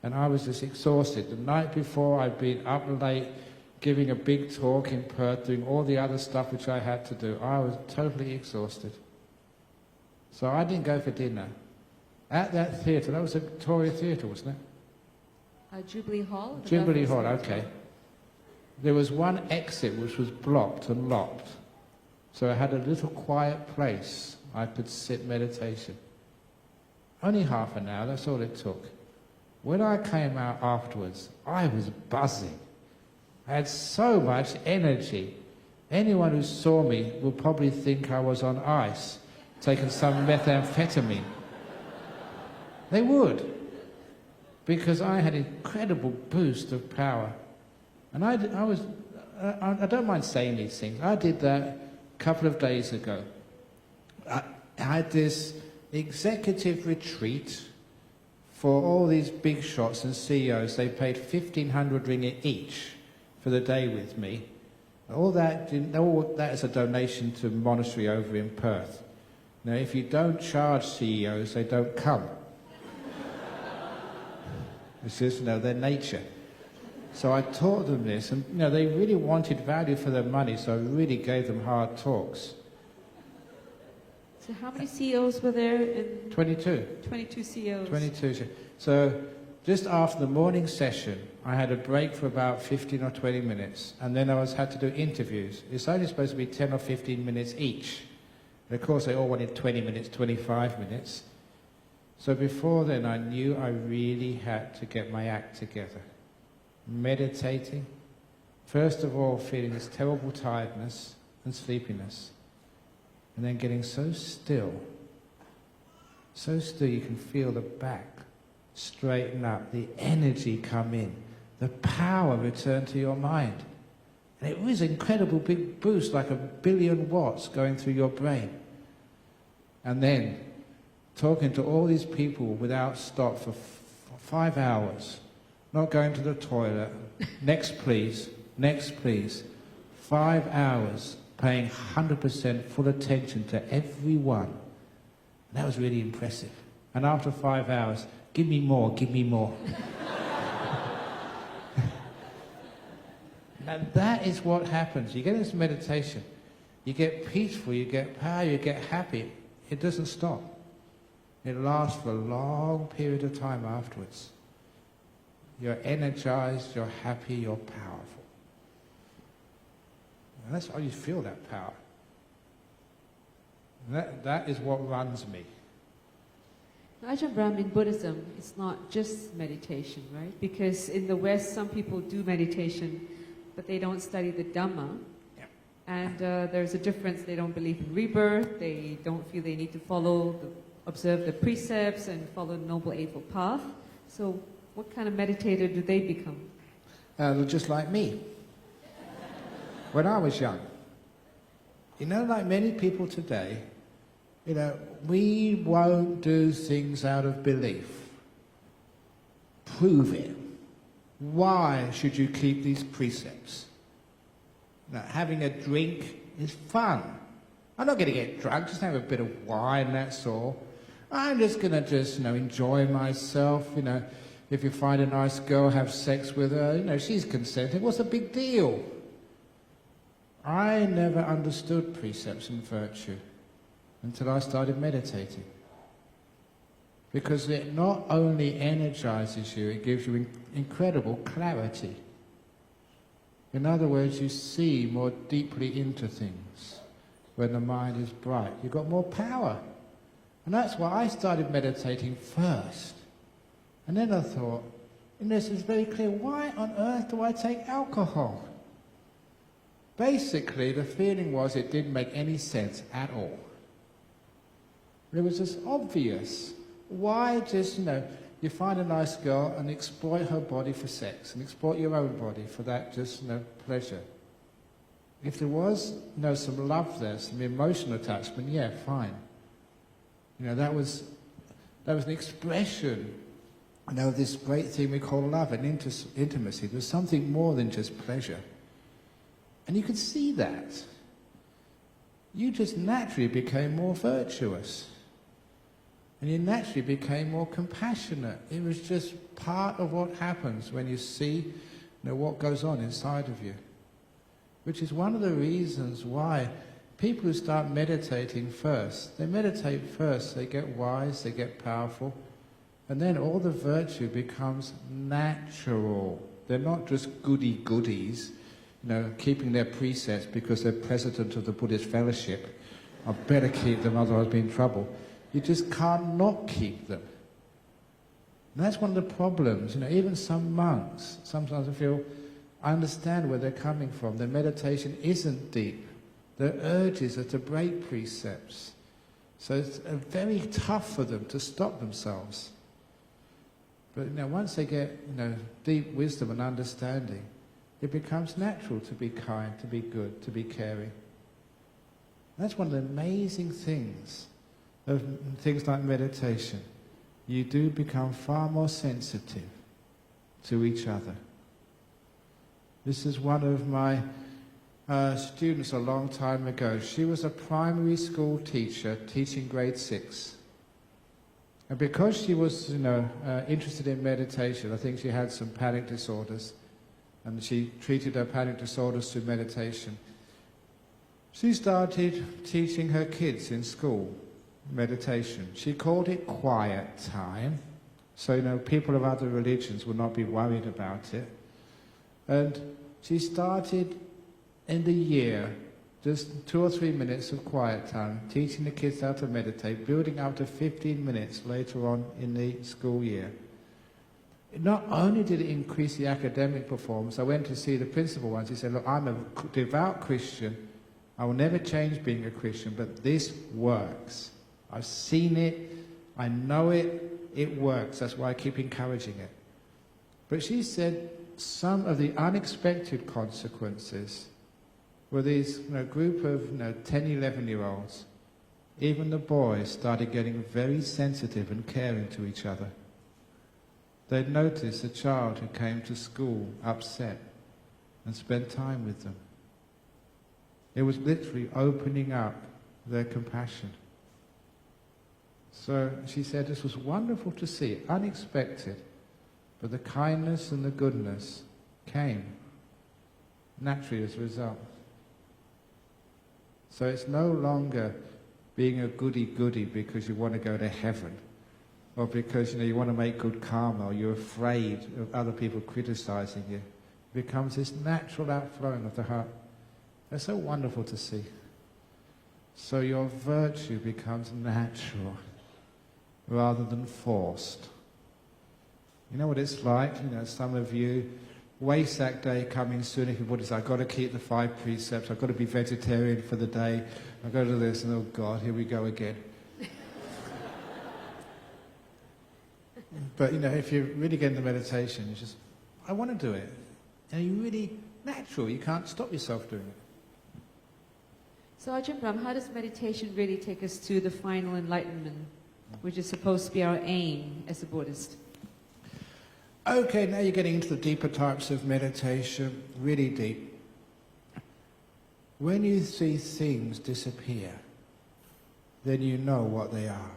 And I was just exhausted. The night before, I'd been up late, giving a big talk in Perth, doing all the other stuff which I had to do. I was totally exhausted. So I didn't go for dinner. At that theatre, that was a Victoria Theatre, wasn't it? Jubilee Hall? Jubilee Hall, okay. There was one exit which was blocked and locked. So I had a little quiet place I could sit meditation. Only half an hour, that's all it took. When I came out afterwards, I was buzzing. I had so much energy. Anyone who saw me would probably think I was on ice, taking some methamphetamine. They would, because I had an incredible boost of power. And I don't mind saying these things. I did that a couple of days ago. I had this executive retreat for all these big shots and CEOs. They paid 1,500 ringgit each for the day with me. All that is a donation to a monastery over in Perth. Now, if you don't charge CEOs, they don't come. It's just, their nature. So I taught them this, and they really wanted value for their money, so I really gave them hard talks. So how many CEOs were there? 22. 22 CEOs. 22. So just after the morning session, I had a break for about 15 or 20 minutes, and then I had to do interviews. It's only supposed to be 10 or 15 minutes each. And of course, they all wanted 20 minutes, 25 minutes. So before then, I knew I really had to get my act together. Meditating. First of all, feeling this terrible tiredness and sleepiness. And then getting so still you can feel the back straighten up, the energy come in, the power return to your mind. And it was an incredible big boost, like 1 billion watts going through your brain. And then talking to all these people without stop for 5 hours, not going to the toilet, next please, 5 hours, paying 100% full attention to everyone. And that was really impressive. And after 5 hours, give me more. And that is what happens. You get into meditation, you get peaceful, you get power, you get happy. It doesn't stop. It lasts for a long period of time afterwards. You're energized, you're happy, you're powerful. And that's how you feel that power. And that is what runs me. Ajahn Brahm, in Buddhism, it's not just meditation, right? Because in the West, some people do meditation, but they don't study the Dhamma. Yep. And there's a difference. They don't believe in rebirth. They don't feel they need to observe the precepts and follow the Noble Eightfold Path. So what kind of meditator do they become? Just like me. when I was young, like many people today, we won't do things out of belief. Prove it. Why should you keep these precepts? Now, having a drink is fun. I'm not going to get drunk, just have a bit of wine, that's all. I'm just going to enjoy myself. If you find a nice girl, have sex with her, she's consenting. What's the big deal? I never understood precepts and virtue until I started meditating. Because it not only energizes you, it gives you incredible clarity. In other words, you see more deeply into things when the mind is bright. You've got more power. And that's why I started meditating first. And then I thought, this is very clear, why on earth do I take alcohol? Basically, the feeling was it didn't make any sense at all. It was just obvious. Why just, you find a nice girl and exploit her body for sex and exploit your own body for that just, pleasure. If there was, some love there, some emotional attachment, yeah, fine. That was an expression, of this great thing we call love and intimacy. There's something more than just pleasure. And you could see that. You just naturally became more virtuous. And you naturally became more compassionate. It was just part of what happens when you see what goes on inside of you. Which is one of the reasons why people who start meditating first, they meditate first, they get wise, they get powerful, and then all the virtue becomes natural. They're not just goody-goodies, keeping their precepts because they're president of the Buddhist fellowship. I better keep them, otherwise I'll be in trouble. You just can't not keep them. And that's one of the problems. Even some monks, sometimes I understand where they're coming from. Their meditation isn't deep. Their urges are to break precepts. So it's very tough for them to stop themselves. But once they get deep wisdom and understanding, it becomes natural to be kind, to be good, to be caring. That's one of the amazing things of things like meditation. You do become far more sensitive to each other. This is one of my students a long time ago. She was a primary school teacher teaching grade 6. And because she was, interested in meditation, I think she had some panic disorders, and she treated her panic disorders through meditation. She started teaching her kids in school meditation. She called it quiet time, so people of other religions would not be worried about it. And she started in the year just 2 or 3 minutes of quiet time, teaching the kids how to meditate, building up to 15 minutes later on in the school year. Not only did it increase the academic performance, I went to see the principal once. He said, look, I'm a devout Christian. I will never change being a Christian, but this works. I've seen it, I know it, it works. That's why I keep encouraging it. But she said some of the unexpected consequences were these group of 10, 11-year-olds. Even the boys started getting very sensitive and caring to each other. They'd noticed a child who came to school upset and spent time with them. It was literally opening up their compassion. So she said this was wonderful to see, unexpected, but the kindness and the goodness came naturally as a result. So it's no longer being a goody-goody because you want to go to heaven, or because you want to make good karma, or you're afraid of other people criticizing you. It becomes this natural outflowing of the heart. It's so wonderful to see. So your virtue becomes natural rather than forced. You know what it's like? Some of you, Waisak Day coming soon, everybody says, I've got to keep the 5 precepts, I've got to be vegetarian for the day, I've got to do this, and oh God, here we go again. But, if you really get into meditation, you just, I want to do it. And you're really natural, you can't stop yourself doing it. So Ajahn Brahm, how does meditation really take us to the final enlightenment, which is supposed to be our aim as a Buddhist? Okay, now you're getting into the deeper types of meditation, really deep. When you see things disappear, then you know what they are.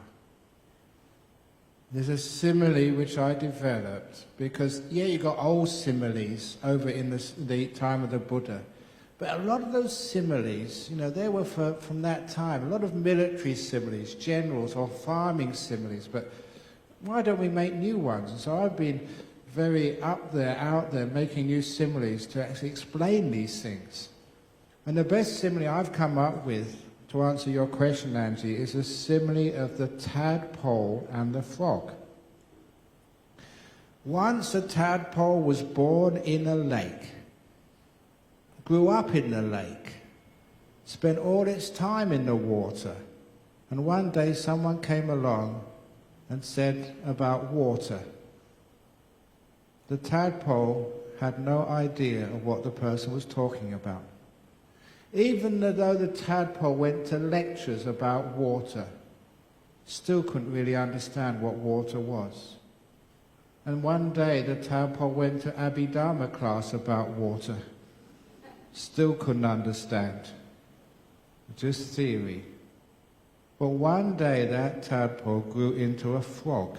There's a simile which I developed, because, you got old similes over in the time of the Buddha, but a lot of those similes, they were from that time. A lot of military similes, generals or farming similes, but why don't we make new ones? And so I've been very out there, making new similes to actually explain these things. And the best simile I've come up with, to answer your question, Angie, is a simile of the tadpole and the frog. Once a tadpole was born in a lake, grew up in the lake, spent all its time in the water, and one day someone came along and said about water. The tadpole had no idea of what the person was talking about. Even though the tadpole went to lectures about water, still couldn't really understand what water was. And one day the tadpole went to Abhidharma class about water, still couldn't understand, just theory. But one day that tadpole grew into a frog.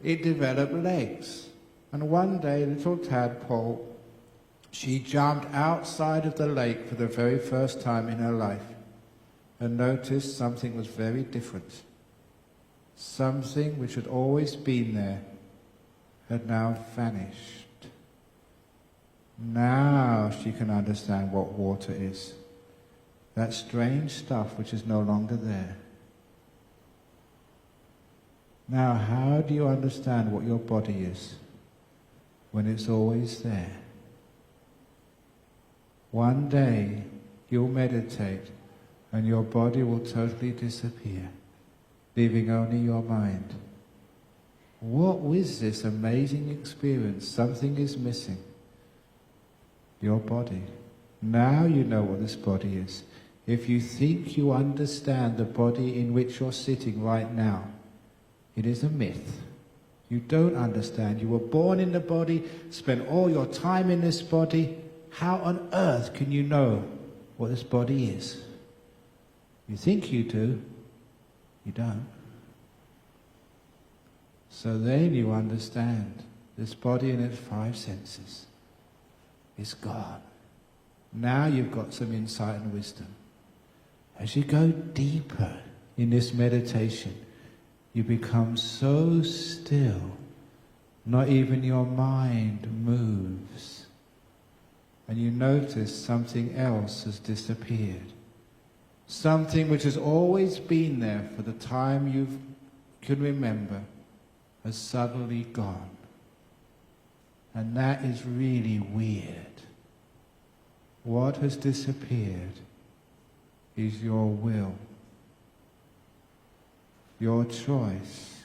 It developed legs, and one day little tadpole, she jumped outside of the lake for the very first time in her life and noticed something was very different. Something which had always been there had now vanished. Now she can understand what water is. That strange stuff which is no longer there. Now, how do you understand what your body is when it's always there? One day you'll meditate and your body will totally disappear, leaving only your mind. What was this amazing experience? Something is missing. Your body. Now you know what this body is. If you think you understand the body in which you're sitting right now, it is a myth. You don't understand. You were born in the body, spent all your time in this body. How on earth can you know what this body is? You think you do, you don't. So then you understand this body and its five senses is gone. Now you've got some insight and wisdom. As you go deeper in this meditation, you become so still, not even your mind moves. And you notice something else has disappeared. Something which has always been there for the time you can remember has suddenly gone. And that is really weird. What has disappeared is your will, your choice,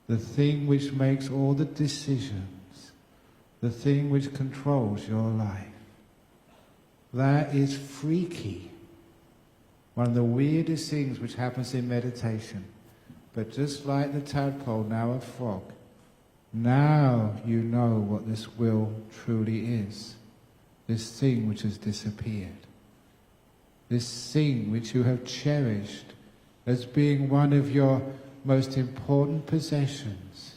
the thing which makes all the decisions, the thing which controls your life. That is freaky. One of the weirdest things which happens in meditation. But just like the tadpole, now a frog, now you know what this will truly is. This thing which has disappeared. This thing which you have cherished as being one of your most important possessions.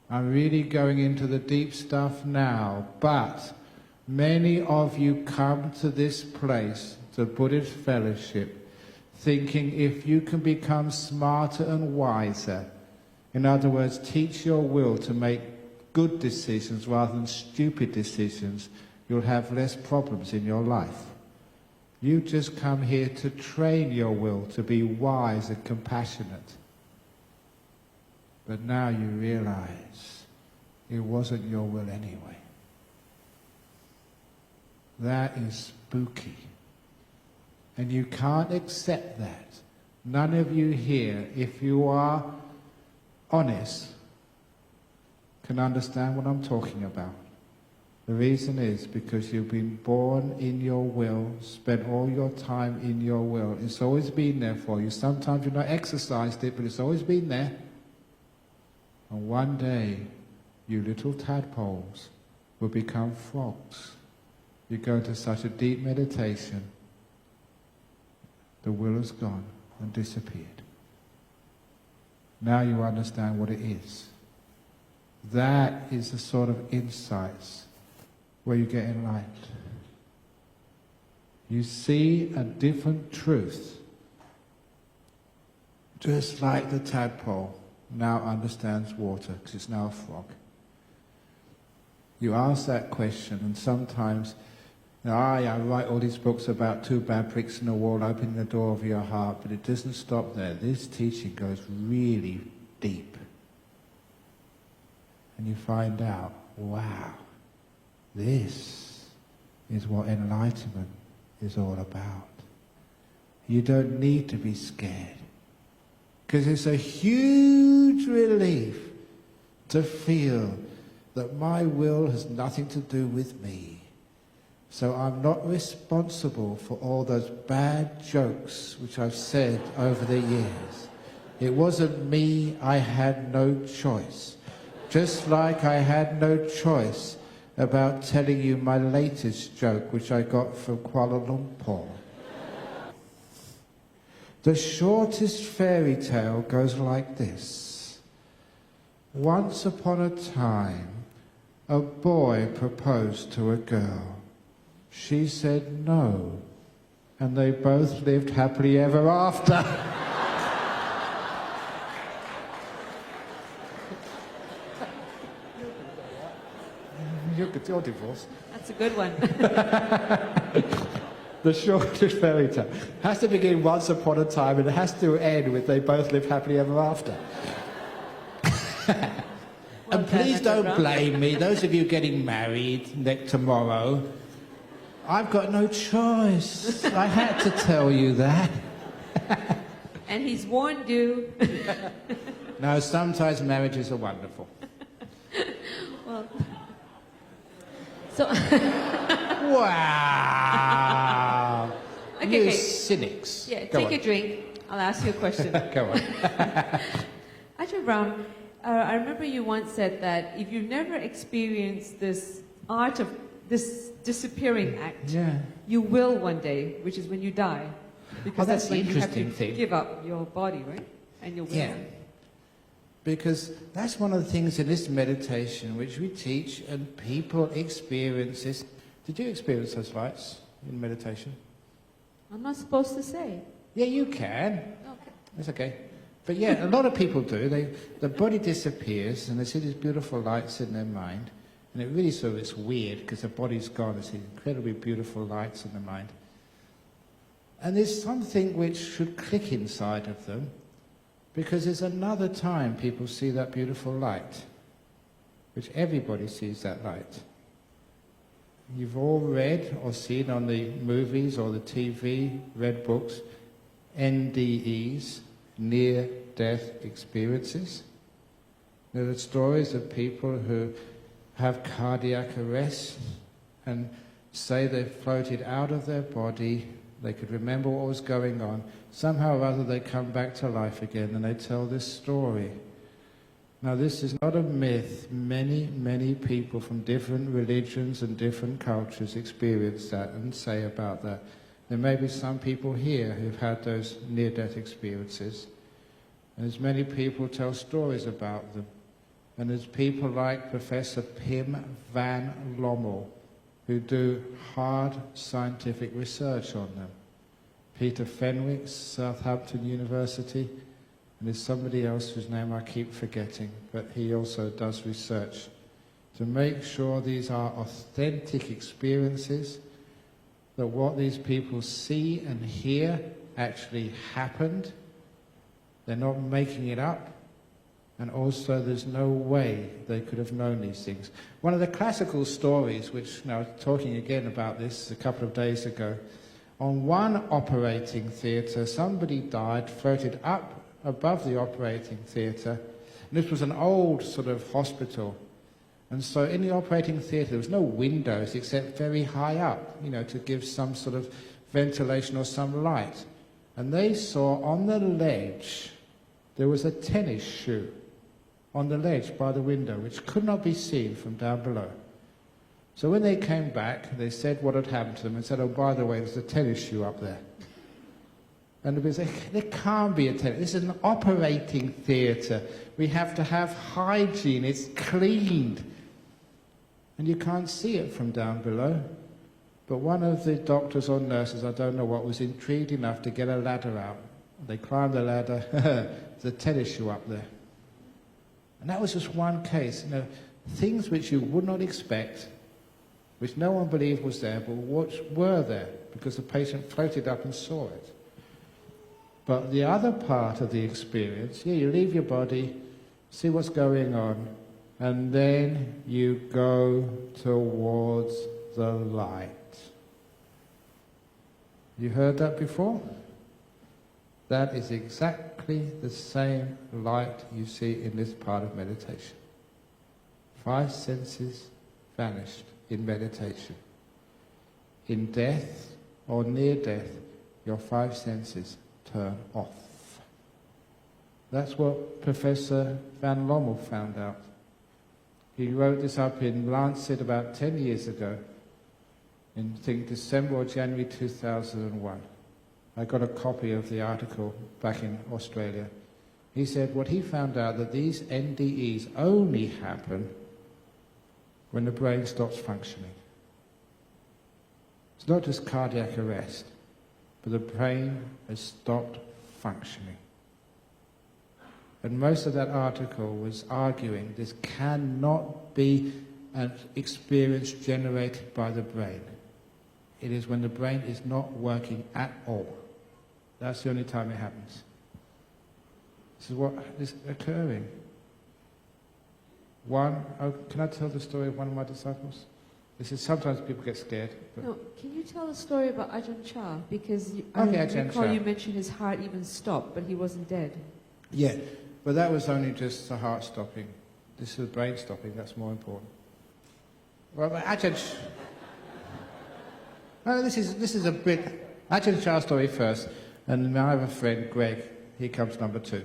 I'm really going into the deep stuff now, but many of you come to this place, to Buddhist fellowship, thinking if you can become smarter and wiser, in other words, teach your will to make good decisions rather than stupid decisions, you'll have less problems in your life. You just come here to train your will to be wise and compassionate. But now you realize it wasn't your will anyway. That is spooky. And you can't accept that. None of you here, if you are honest, can understand what I'm talking about. The reason is because you've been born in your will, spent all your time in your will. It's always been there for you. Sometimes you've not exercised it, but it's always been there. And one day, you little tadpoles will become frogs. You go into such a deep meditation, the will has gone and disappeared. Now you understand what it is. That is the sort of insights where you get enlightened. You see a different truth. Just like the tadpole now understands water because it's now a frog. You ask that question, and sometimes, I write all these books about 2 bad pricks in the wall opening the door of your heart, but it doesn't stop there. This teaching goes really deep. And you find out, wow, this is what enlightenment is all about. You don't need to be scared, because it's a huge relief to feel that my will has nothing to do with me. So I'm not responsible for all those bad jokes which I've said over the years. It wasn't me, I had no choice. Just like I had no choice about telling you my latest joke, which I got from Kuala Lumpur. The shortest fairy tale goes like this. Once upon a time, a boy proposed to a girl. She said no, and they both lived happily ever after. Your divorce. That's a good one. The shortest fairy tale has to begin once upon a time, and it has to end with they both live happily ever after. And please don't blame me, those of you getting married tomorrow. I've got no choice. I had to tell you that. And he's warned you. No, sometimes marriages are wonderful. Well, so wow. Okay, You cynics. Yeah, Go take on. a drink. I'll ask you a question. Go on. Ajahn Brahm, I remember you once said that if you've never experienced this art of this disappearing act, you will one day, which is when you die. Because that's when the you have to interesting thing. give up your body, right? And your will. Yeah. Because that's one of the things in this meditation which we teach and people experience this. Did you experience those lights in meditation? I'm not supposed to say. Yeah, you can. Okay. That's okay. But yeah, a lot of people do. The body disappears and they see these beautiful lights in their mind. And it really sort of is weird because the body's gone. It's these incredibly beautiful lights in the mind. And there's something which should click inside of them, because there's another time people see that beautiful light, which everybody sees that light. You've all read or seen on the movies or the TV, read books, NDEs, near-death experiences. There are stories of people who have cardiac arrest and say they floated out of their body, they could remember what was going on, somehow or other they come back to life again and they tell this story. Now this is not a myth. Many, many people from different religions and different cultures experience that and say about that. There may be some people here who've had those near-death experiences. And there's many people who tell stories about them. And there's people like Professor Pim van Lommel who do hard scientific research on them. Peter Fenwick, Southampton University, and there's somebody else whose name I keep forgetting, but he also does research to make sure these are authentic experiences, that what these people see and hear actually happened. They're not making it up. And also there's no way they could have known these things. One of the classical stories, which I was talking again about this a couple of days ago, on one operating theatre, somebody died, floated up above the operating theatre. And this was an old sort of hospital. And so in the operating theatre, there was no windows except very high up, to give some sort of ventilation or some light. And they saw on the ledge, there was a tennis shoe on the ledge by the window, which could not be seen from down below. So when they came back, they said what had happened to them and said, oh, by the way, there's a tennis shoe up there. And they said, there can't be a tennis. This is an operating theatre. We have to have hygiene. It's cleaned. And you can't see it from down below. But one of the doctors or nurses, I don't know what, was intrigued enough to get a ladder out. They climbed the ladder. There's a tennis shoe up there. And that was just one case. Things which you would not expect, which no one believed was there, but which were there, because the patient floated up and saw it. But the other part of the experience, you leave your body, see what's going on, and then you go towards the light. You heard that before? That is exactly the same light you see in this part of meditation. 5 senses vanished in meditation. In death or near death, your 5 senses turn off. That's what Professor Van Lommel found out. He wrote this up in Lancet about 10 years ago, in I think December or January 2001. I got a copy of the article back in Australia. He said what he found out, that these NDEs only happen when the brain stops functioning. It's not just cardiac arrest, but the brain has stopped functioning. And most of that article was arguing this cannot be an experience generated by the brain. It is when the brain is not working at all. That's the only time it happens. This is what is occurring. Can I tell the story of one of my disciples? This is sometimes people get scared. No, can you tell a story about Ajahn Chah? Because I Ajahn Chah. you mentioned his heart even stopped, but he wasn't dead. Yeah, but that was only just the heart stopping. This is brain stopping. That's more important. Well, but this is a bit Ajahn Chah story first, and I have a friend, Greg. He comes number 2.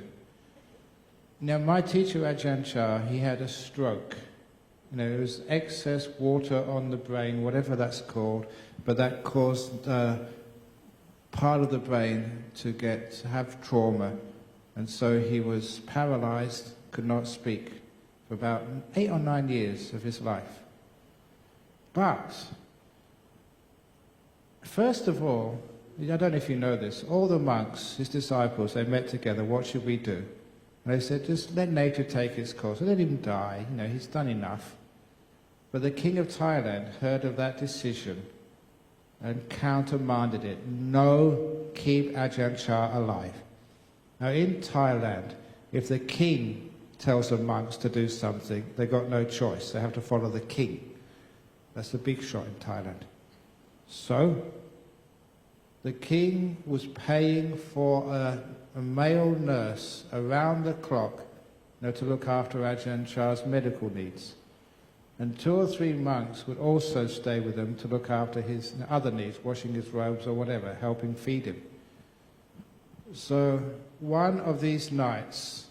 Now, my teacher, Ajahn Chah, he had a stroke. There was excess water on the brain, whatever that's called, but that caused part of the brain to have trauma, and so he was paralyzed, could not speak for about 8 or 9 years of his life. But first of all, I don't know if you know this, all the monks, his disciples, they met together. What should we do? And they said, just let nature take its course. Let him die. He's done enough. But the king of Thailand heard of that decision and countermanded it. No, keep Ajahn Chah alive. Now in Thailand, if the king tells the monks to do something, they've got no choice. They have to follow the king. That's the big shot in Thailand. So, the king was paying for a male nurse around the clock to look after Ajahn Chah's medical needs. And 2 or 3 monks would also stay with him to look after his other needs, washing his robes or whatever, helping feed him. So one of these nights,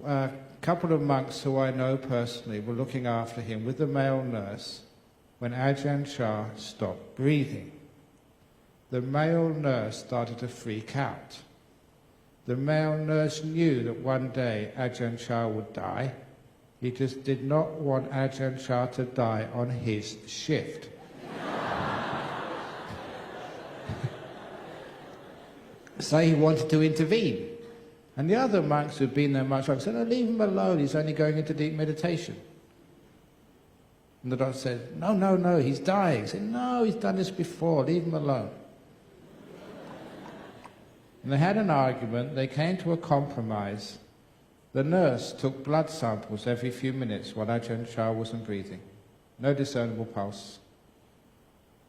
a couple of monks who I know personally were looking after him with the male nurse when Ajahn Chah stopped breathing. The male nurse started to freak out. The male nurse knew that one day Ajahn Chah would die. He just did not want Ajahn Chah to die on his shift. So he wanted to intervene. And the other monks who'd been there much longer said, "No, leave him alone, he's only going into deep meditation." And the doctor said, no, he's dying. He said, "No, he's done this before, leave him alone." And they had an argument, they came to a compromise. The nurse took blood samples every few minutes while Ajahn Chah wasn't breathing. No discernible pulse.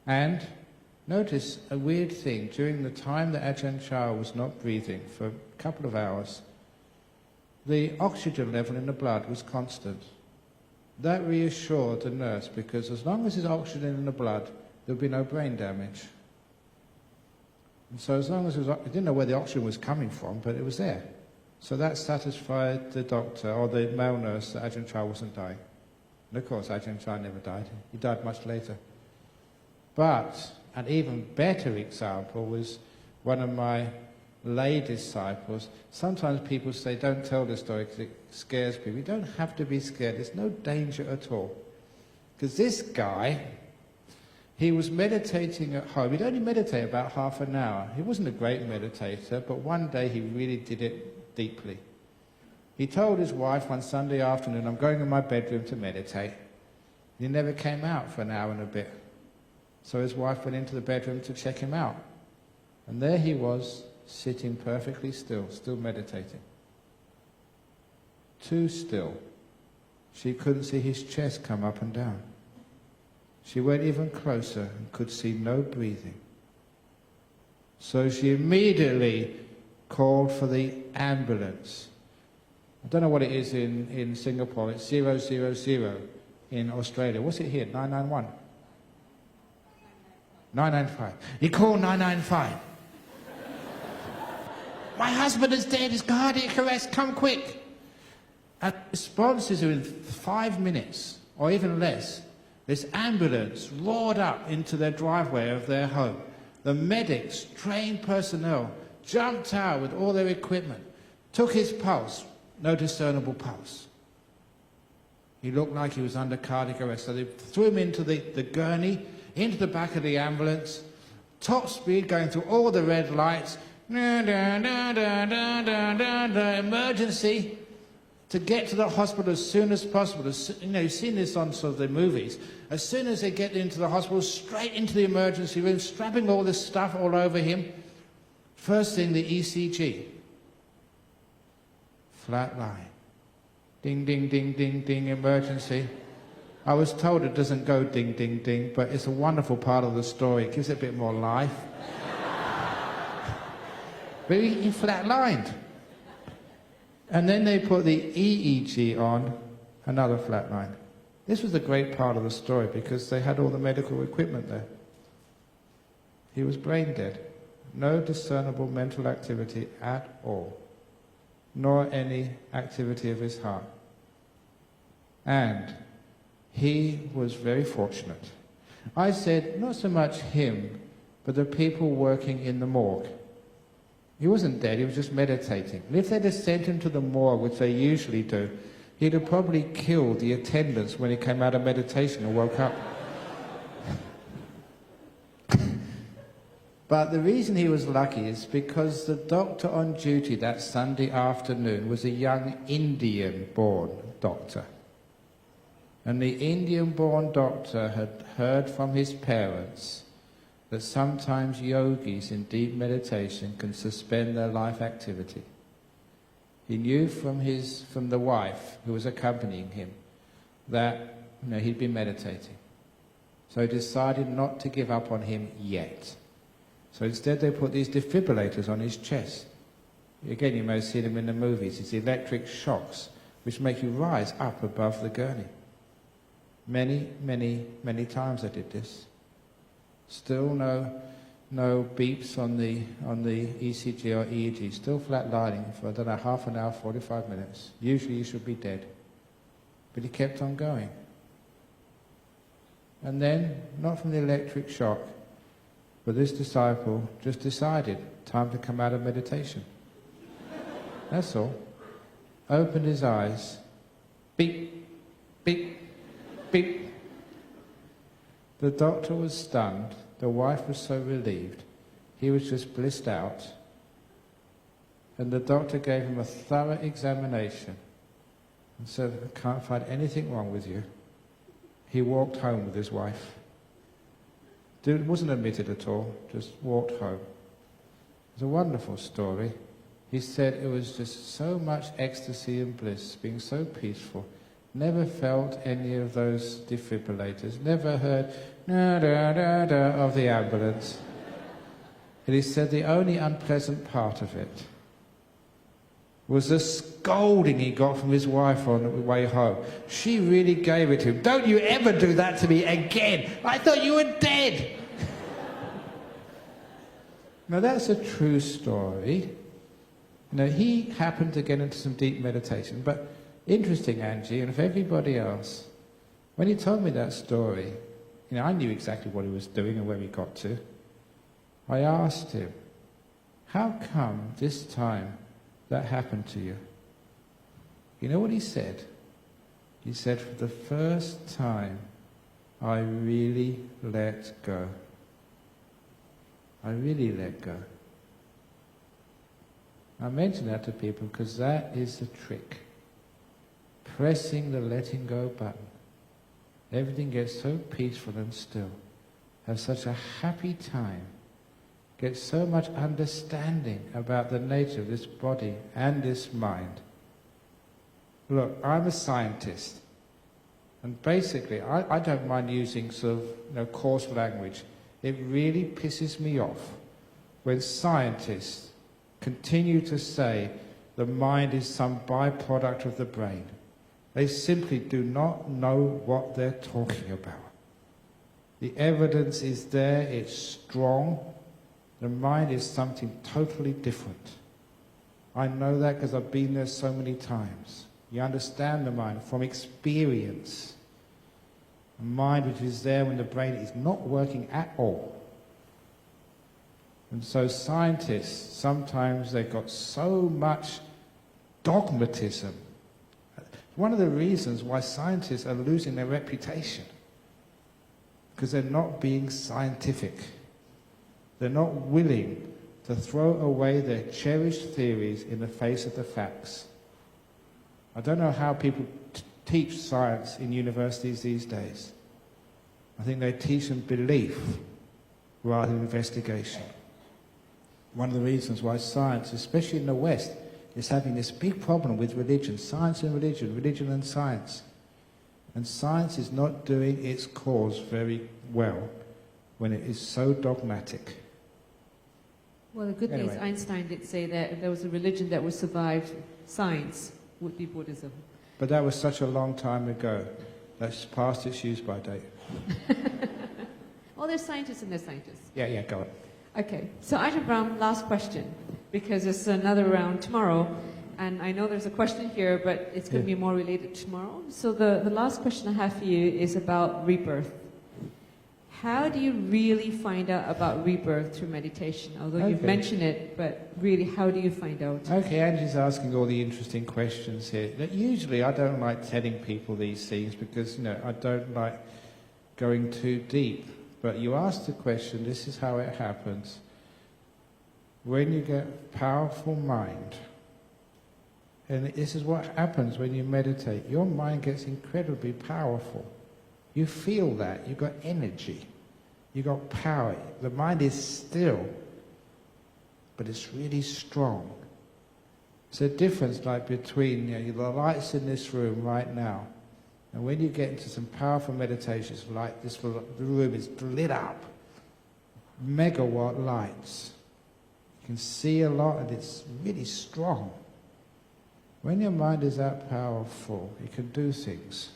And notice a weird thing, during the time that Ajahn Chah was not breathing for a couple of hours, the oxygen level in the blood was constant. That reassured the nurse, because as long as there's oxygen in the blood, there'll be no brain damage. And so as long as it didn't know where the oxygen was coming from, but it was there. So that satisfied the doctor, or the male nurse, that Ajahn Chah wasn't dying. And of course, Ajahn Chah never died. He died much later. But an even better example was one of my lay disciples. Sometimes people say, don't tell the story because it scares people. You don't have to be scared. There's no danger at all. Because this guy, he was meditating at home. He'd only meditate about half an hour. He wasn't a great meditator, but one day he really did it deeply. He told his wife one Sunday afternoon, I'm going in my bedroom to meditate. He never came out for an hour and a bit. So his wife went into the bedroom to check him out. And there he was, sitting perfectly still meditating. Too still. She couldn't see his chest come up and down. She went even closer and could see no breathing. So she immediately called for the ambulance. I don't know what it is in Singapore. It's 000 in Australia. What's it here? 991? 995. He called 995. My husband is dead. He's cardiac arrest. Come quick. And responses are in 5 minutes or even less. This ambulance roared up into their driveway of their home. The medics, trained personnel, jumped out with all their equipment, took his pulse, no discernible pulse. He looked like he was under cardiac arrest. So they threw him into the gurney, into the back of the ambulance, top speed, going through all the red lights, emergency, to get to the hospital as soon as possible. You've seen this on sort of the movies. As soon as they get into the hospital, straight into the emergency room, strapping all this stuff all over him. First thing, the ECG. Flat line. Ding, ding, ding, ding, ding, emergency. I was told it doesn't go ding, ding, ding, but it's a wonderful part of the story. It gives it a bit more life. But he flat-lined. And then they put the EEG on, another flat line. This was the great part of the story because they had all the medical equipment there. He was brain dead. No discernible mental activity at all, nor any activity of his heart. And he was very fortunate. I said, not so much him, but the people working in the morgue. He wasn't dead, he was just meditating. And if they'd have sent him to the morgue, which they usually do, he'd have probably killed the attendants when he came out of meditation and woke up. But the reason he was lucky is because the doctor on duty that Sunday afternoon was a young Indian-born doctor. And the Indian-born doctor had heard from his parents that sometimes yogis in deep meditation can suspend their life activity. He knew from the wife who was accompanying him that he'd been meditating. So he decided not to give up on him yet. So instead they put these defibrillators on his chest. Again, you may have seen them in the movies. It's electric shocks which make you rise up above the gurney. Many, many, many times I did this. Still no beeps on the ECG or EEG. Still flat-lining for, I don't know, half an hour, 45 minutes. Usually you should be dead. But he kept on going. And then, not from the electric shock, but this disciple just decided, time to come out of meditation. That's all. Opened his eyes. Beep, beep, beep. The doctor was stunned. The wife was so relieved. He was just blissed out. And the doctor gave him a thorough examination and said, I can't find anything wrong with you. He walked home with his wife. Wasn't admitted at all, just walked home. It was a wonderful story. He said it was just so much ecstasy and bliss, being so peaceful. Never felt any of those defibrillators, never heard da-da-da-da of the ambulance. And he said the only unpleasant part of it was the scolding he got from his wife on the way home. She really gave it to him. Don't you ever do that to me again. I thought you were dead. Now that's a true story. He happened to get into some deep meditation. But interesting, Angie, and for everybody else, when he told me that story, I knew exactly what he was doing and where he got to. I asked him, how come this time that happened to you? You know what he said? He said, for the first time, I really let go. I really let go. I mention that to people because that is the trick. Pressing the letting go button. Everything gets so peaceful and still. Have such a happy time. Get so much understanding about the nature of this body and this mind. Look, I'm a scientist. And basically, I don't mind using sort of coarse language. It really pisses me off when scientists continue to say the mind is some byproduct of the brain. They simply do not know what they're talking about. The evidence is there, it's strong. The mind is something totally different. I know that because I've been there so many times. You understand the mind from experience. A mind which is there when the brain is not working at all. And so scientists, sometimes they've got so much dogmatism. One of the reasons why scientists are losing their reputation, because they're not being scientific. They're not willing to throw away their cherished theories in the face of the facts. I don't know how people teach science in universities these days. I think they teach them belief rather than investigation. One of the reasons why science, especially in the West, is having this big problem with religion, science and religion, religion and science. And science is not doing its cause very well when it is so dogmatic. Well, the good thing is Einstein did say that if there was a religion that would survive science, would be Buddhism. But that was such a long time ago. That's past its use-by date. Well, there's scientists and there's scientists. Yeah, go on. Okay, so Ajahn Brahm, last question, because it's another round tomorrow, and I know there's a question here, but it's going to be more related tomorrow. So the last question I have for you is about rebirth. How do you really find out about rebirth through meditation? Although you've mentioned it, but really, how do you find out? Okay, Angie's asking all the interesting questions here. Usually I don't like telling people these things because, I don't like going too deep. But you asked the question, this is how it happens. When you get a powerful mind, and this is what happens when you meditate, your mind gets incredibly powerful. You feel that, you've got energy, you've got power. The mind is still, but it's really strong. It's a difference like between the lights in this room right now, and when you get into some powerful meditations like this, the room is lit up, megawatt lights. You can see a lot and it's really strong. When your mind is that powerful, it can do things.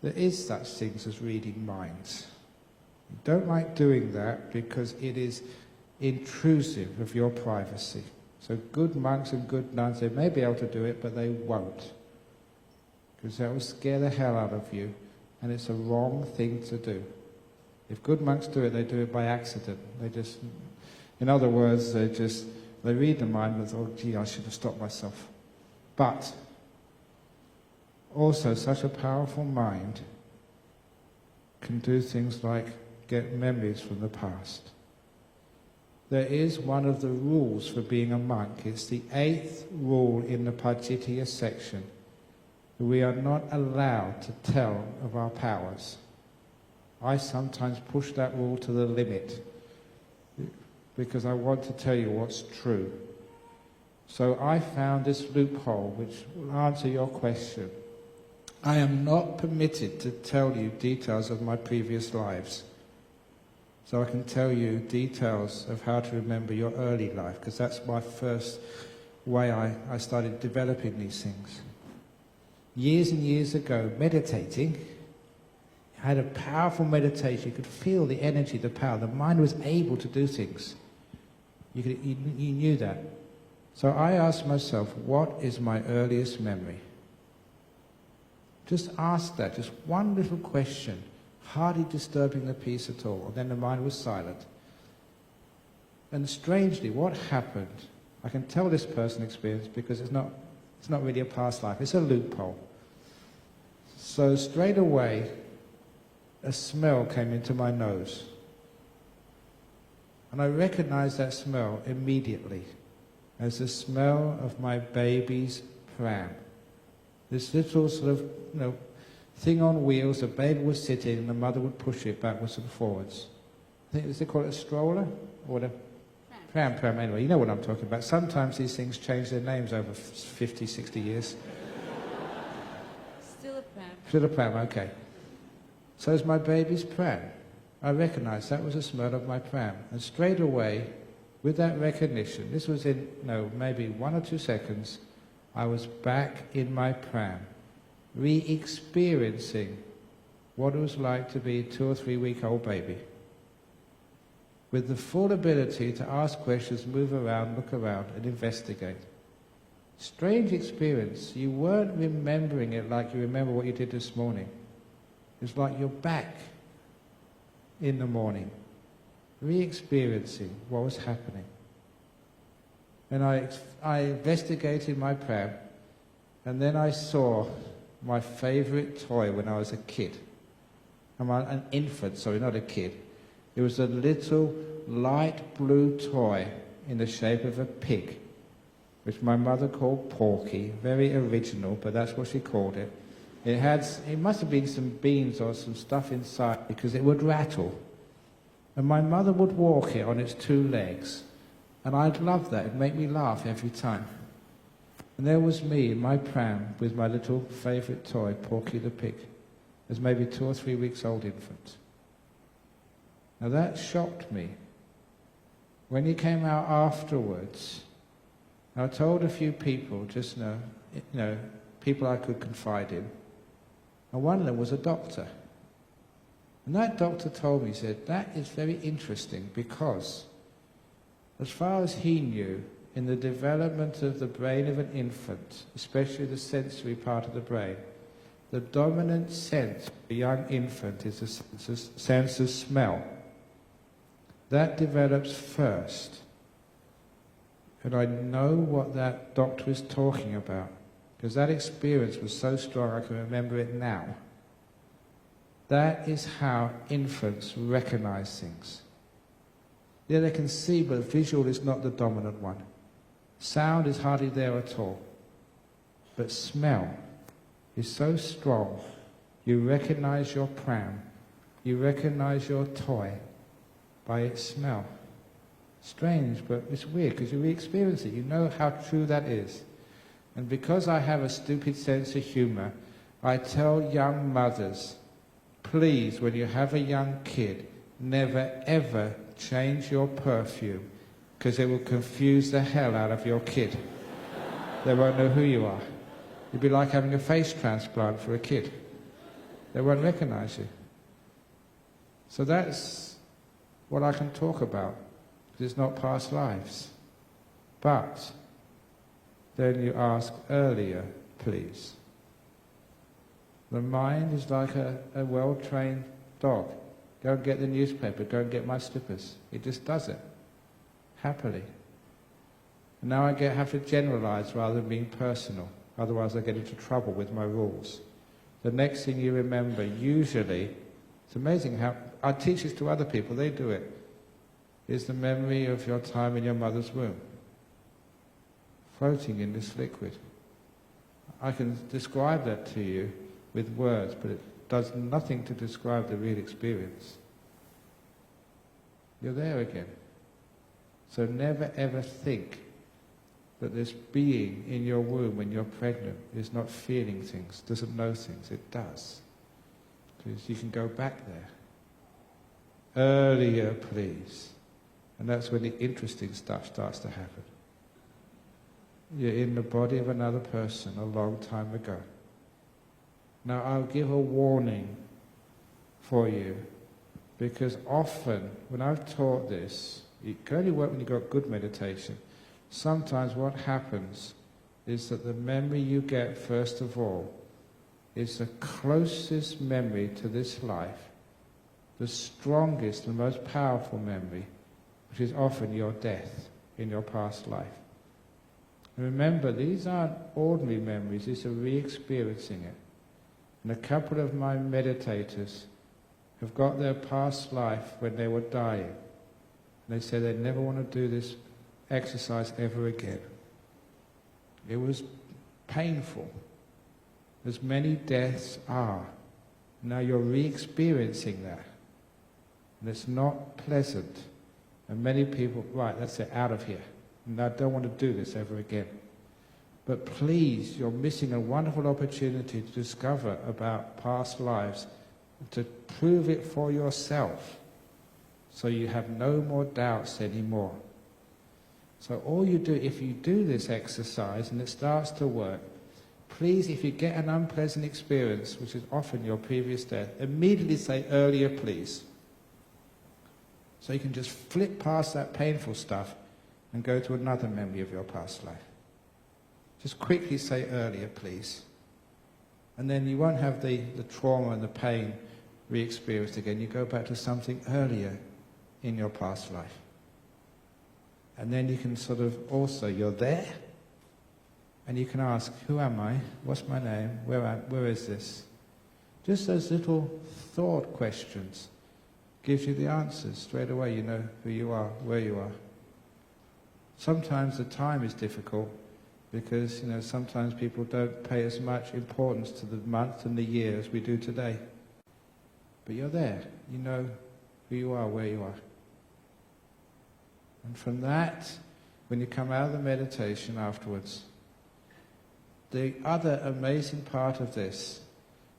There is such things as reading minds. You don't like doing that because it is intrusive of your privacy. So good monks and good nuns, they may be able to do it, but they won't. Because that will scare the hell out of you, and it's a wrong thing to do. If good monks do it, they do it by accident. They just, in other words, they read the mind and oh gee, I should have stopped myself. But also such a powerful mind can do things like get memories from the past. There is one of the rules for being a monk. It's the 8th rule in the Pajittiya section. We are not allowed to tell of our powers. I sometimes push that rule to the limit because I want to tell you what's true. So I found this loophole which will answer your question. I am not permitted to tell you details of my previous lives. So I can tell you details of how to remember your early life, because that's my first way I started developing these things. Years and years ago, meditating, I had a powerful meditation. You could feel the energy, the power. The mind was able to do things. You knew that. So I asked myself, what is my earliest memory? Just ask that, just one little question, hardly disturbing the peace at all. And then the mind was silent. And strangely, what happened, I can tell this person experienced because it's not really a past life, it's a loophole. So straight away, a smell came into my nose. And I recognized that smell immediately as the smell of my baby's pram. This little sort of, thing on wheels, the baby would sit in and the mother would push it backwards and forwards. I think, they call it a stroller? Or whatever. Pram, anyway, you know what I'm talking about. Sometimes these things change their names over 50, 60 years. Still a pram. Still a pram, okay. So it's my baby's pram. I recognized that was the smell of my pram. And straight away, with that recognition, this was in, maybe 1 or 2 seconds, I was back in my pram, re-experiencing what it was like to be a 2 or 3 week old baby, with the full ability to ask questions, move around, look around, and investigate. Strange experience. You weren't remembering it like you remember what you did this morning. It's like you're back in the morning, re-experiencing what was happening. And I investigated my pram, and then I saw my favorite toy when I was a kid. I'm an infant, sorry, not a kid. It was a little light blue toy in the shape of a pig, which my mother called Porky. Very original, but that's what she called it. It must have been some beans or some stuff inside because it would rattle. And my mother would walk it on its 2 legs. And I'd love that. It'd make me laugh every time. And there was me in my pram with my little favourite toy, Porky the pig, as maybe 2 or 3 weeks old infant. Now that shocked me. When he came out afterwards, I told a few people, just people I could confide in. And one of them was a doctor. And that doctor told me, he said, that is very interesting because as far as he knew, in the development of the brain of an infant, especially the sensory part of the brain, the dominant sense of a young infant is the sense of smell. That develops first. And I know what that doctor is talking about, because that experience was so strong I can remember it now. That is how infants recognize things. Yeah, they can see, but visual is not the dominant one. Sound is hardly there at all. But smell is so strong. You recognize your pram, you recognize your toy by its smell. Strange, but it's weird because you re-experience it. You know how true that is. And because I have a stupid sense of humor, I tell young mothers, please, when you have a young kid, never ever change your perfume because it will confuse the hell out of your kid. They won't know who you are. It'd be like having a face transplant for a kid. They won't recognize you. So that's what I can talk about, because it's not past lives. But then you ask earlier, please. The mind is like a well-trained dog. Go and get the newspaper, go and get my slippers. It just does it, happily. And now I have to generalize rather than being personal. Otherwise I get into trouble with my rules. The next thing you remember, usually, it's amazing how, I teach this to other people, they do it, is the memory of your time in your mother's womb, floating in this liquid. I can describe that to you with words, but it does nothing to describe the real experience. You're there again. So never ever think that this being in your womb when you're pregnant is not feeling things, doesn't know things. It does. Because you can go back there. Earlier, please. And that's when the interesting stuff starts to happen. you're in the body of another person a long time ago. Now I'll give a warning for you, because often when I've taught this, it can only work when you've got good meditation. Sometimes what happens is that the memory you get first of all is the closest memory to this life, the strongest and most powerful memory, which is often your death in your past life. And remember, these aren't ordinary memories, these are re-experiencing it. And a couple of my meditators have got their past life when they were dying. And they said they never want to do this exercise ever again. It was painful, as many deaths are. Now you're re-experiencing that. And it's not pleasant. And many people, right, that's it, out of here. And I don't want to do this ever again. But please, you're missing a wonderful opportunity to discover about past lives, to prove it for yourself, so you have no more doubts anymore. So all you do, if you do this exercise and it starts to work, please, if you get an unpleasant experience, which is often your previous death, immediately say, earlier please. So you can just flip past that painful stuff and go to another memory of your past life. Just quickly say earlier please. And then you won't have the trauma and the pain re-experienced again. You go back to something earlier in your past life. And then you can sort of also, you're there, and you can ask, who am I? What's my name? Where is this? Just those little thought questions gives you the answers. Straight away you know who you are, where you are. Sometimes the time is difficult because, sometimes people don't pay as much importance to the month and the year as we do today. But you're there. You know who you are, where you are. And from that, when you come out of the meditation afterwards, the other amazing part of this,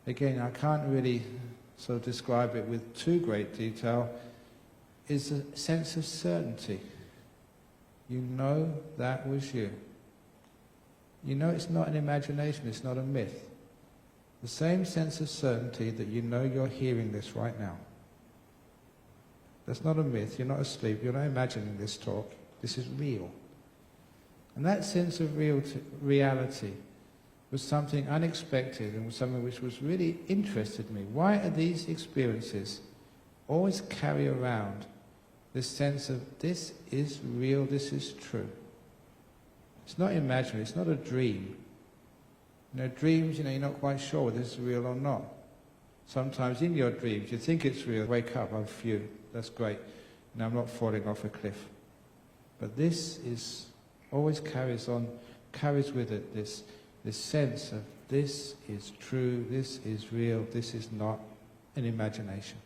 again, I can't really sort of describe it with too great detail, is a sense of certainty. You know that was you. You know it's not an imagination, it's not a myth. The same sense of certainty that you know you're hearing this right now. That's not a myth, you're not asleep, you're not imagining this talk. This is real. And that sense of reality was something unexpected and was something which was really interested me. Why are these experiences always carry around this sense of this is real, this is true? It's not imaginary, it's not a dream. Dreams, you're not quite sure whether this is real or not. Sometimes in your dreams you think it's real, wake up, I'm phew, that's great. Now I'm not falling off a cliff. But this is, always carries with it this sense of this is true, this is real, this is not an imagination.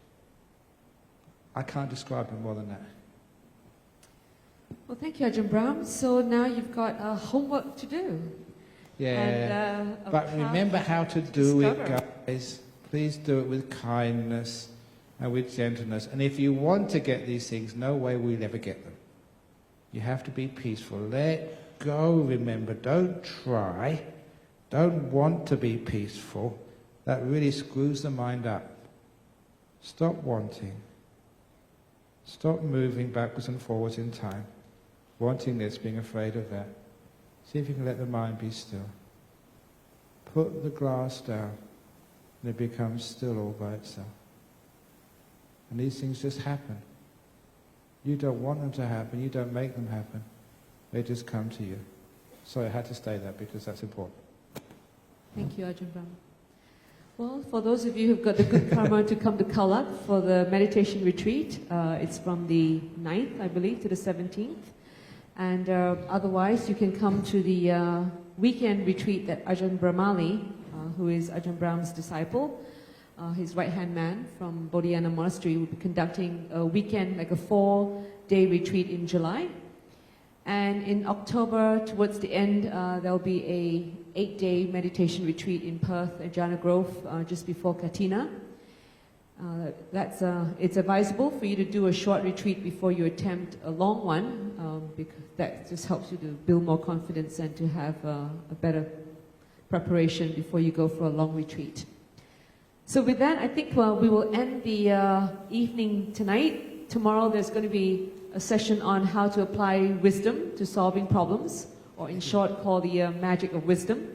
I can't describe it more than that. Well, thank you, Ajahn Brahm. So now you've got homework to do. Yeah, but remember how to do it, guys. Please do it with kindness and with gentleness. And if you want to get these things, no way we'll ever get them. You have to be peaceful. Let go, remember. Don't try. Don't want to be peaceful. That really screws the mind up. Stop wanting. Stop moving backwards and forwards in time. Wanting this, being afraid of that. See if you can let the mind be still. Put the glass down and it becomes still all by itself. And these things just happen. You don't want them to happen, you don't make them happen. They just come to you. So I had to say that because that's important. Thank you, Ajahn Brahm. Well, for those of you who've got the good karma to come to Kalak for the meditation retreat, it's from the 9th, I believe, to the 17th. And otherwise, you can come to the weekend retreat that Ajahn Brahmali, who is Ajahn Brahm's disciple, his right-hand man from Bodhiana Monastery, will be conducting a weekend, like a 4-day retreat in July. And in October, towards the end, there'll be a 8-day meditation retreat in Perth, Ajahn Grove, just before Katina. It's advisable for you to do a short retreat before you attempt a long one, because that just helps you to build more confidence and to have a better preparation before you go for a long retreat. So with that, I think we will end the evening tonight. Tomorrow there's going to be a session on how to apply wisdom to solving problems, or in short called the magic of wisdom.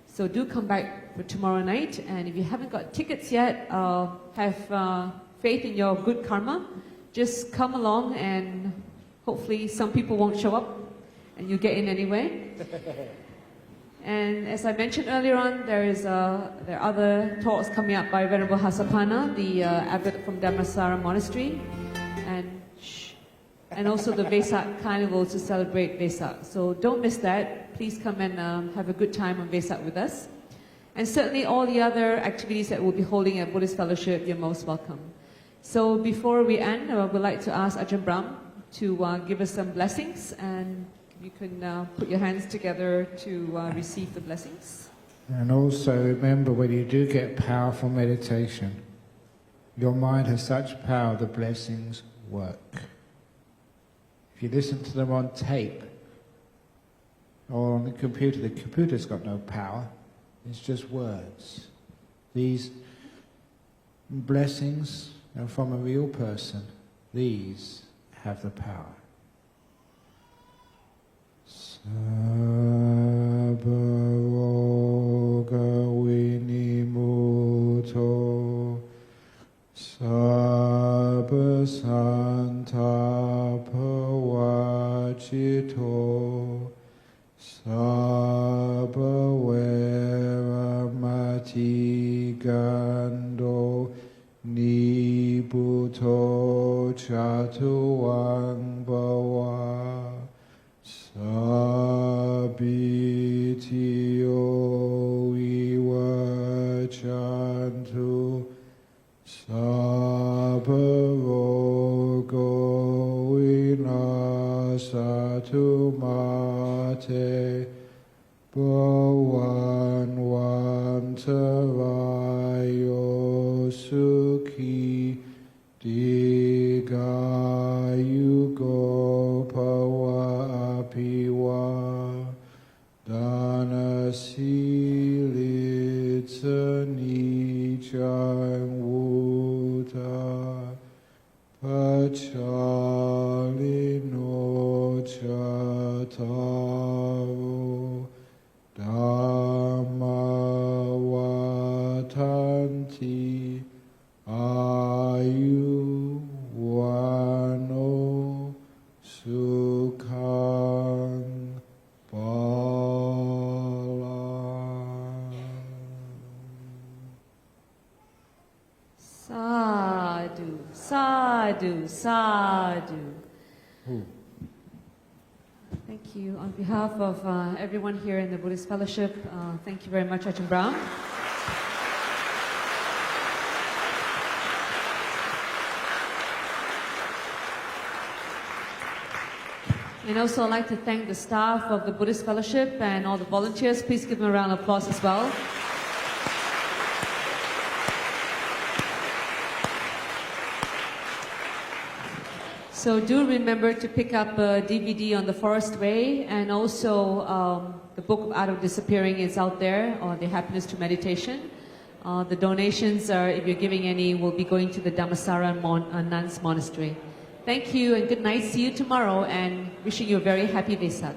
So do come back for tomorrow night, and if you haven't got tickets yet, have faith in your good karma. Just come along, and hopefully some people won't show up and you get in anyway. And as I mentioned earlier on, there are other talks coming up by Venerable Hasapana, the abbot from Dhammasara Monastery, and also the Vesak Carnival to celebrate Vesak. So don't miss that. Please come and have a good time on Vesak with us. And certainly all the other activities that we'll be holding at Buddhist Fellowship, you're most welcome. So before we end, I would like to ask Ajahn Brahm to give us some blessings, and you can put your hands together to receive the blessings. And also remember, when you do get powerful meditation, your mind has such power, the blessings work. If you listen to them on tape or on the computer's got no power, it's just words. These blessings are from a real person. These have the power. Sabba roga vinimuto, sabba santapa vachito, sabba veramati gando, nibuto chatuang bhava. Sabitio vivachantu, sabbarogo vinasatu mate, bhavanvantarayo sukhi digayugo piwa dana silitsa nichang vuta pachalino chataro dhamma vatanti ayu vano sukhang bala. Sadhu, sadhu, sadhu. Thank you. On behalf of everyone here in the Buddhist Fellowship, thank you very much, Ajahn Brahm. And also I'd like to thank the staff of the Buddhist Fellowship and all the volunteers. Please give them a round of applause as well. So do remember to pick up a DVD on the Forest Way, and also the book of Art of Disappearing is out there, or The Happiness to Meditation. The donations, if you're giving any, will be going to the Dhammasara Nuns Monastery. Thank you and good night. See you tomorrow, and wishing you a very happy Vesak.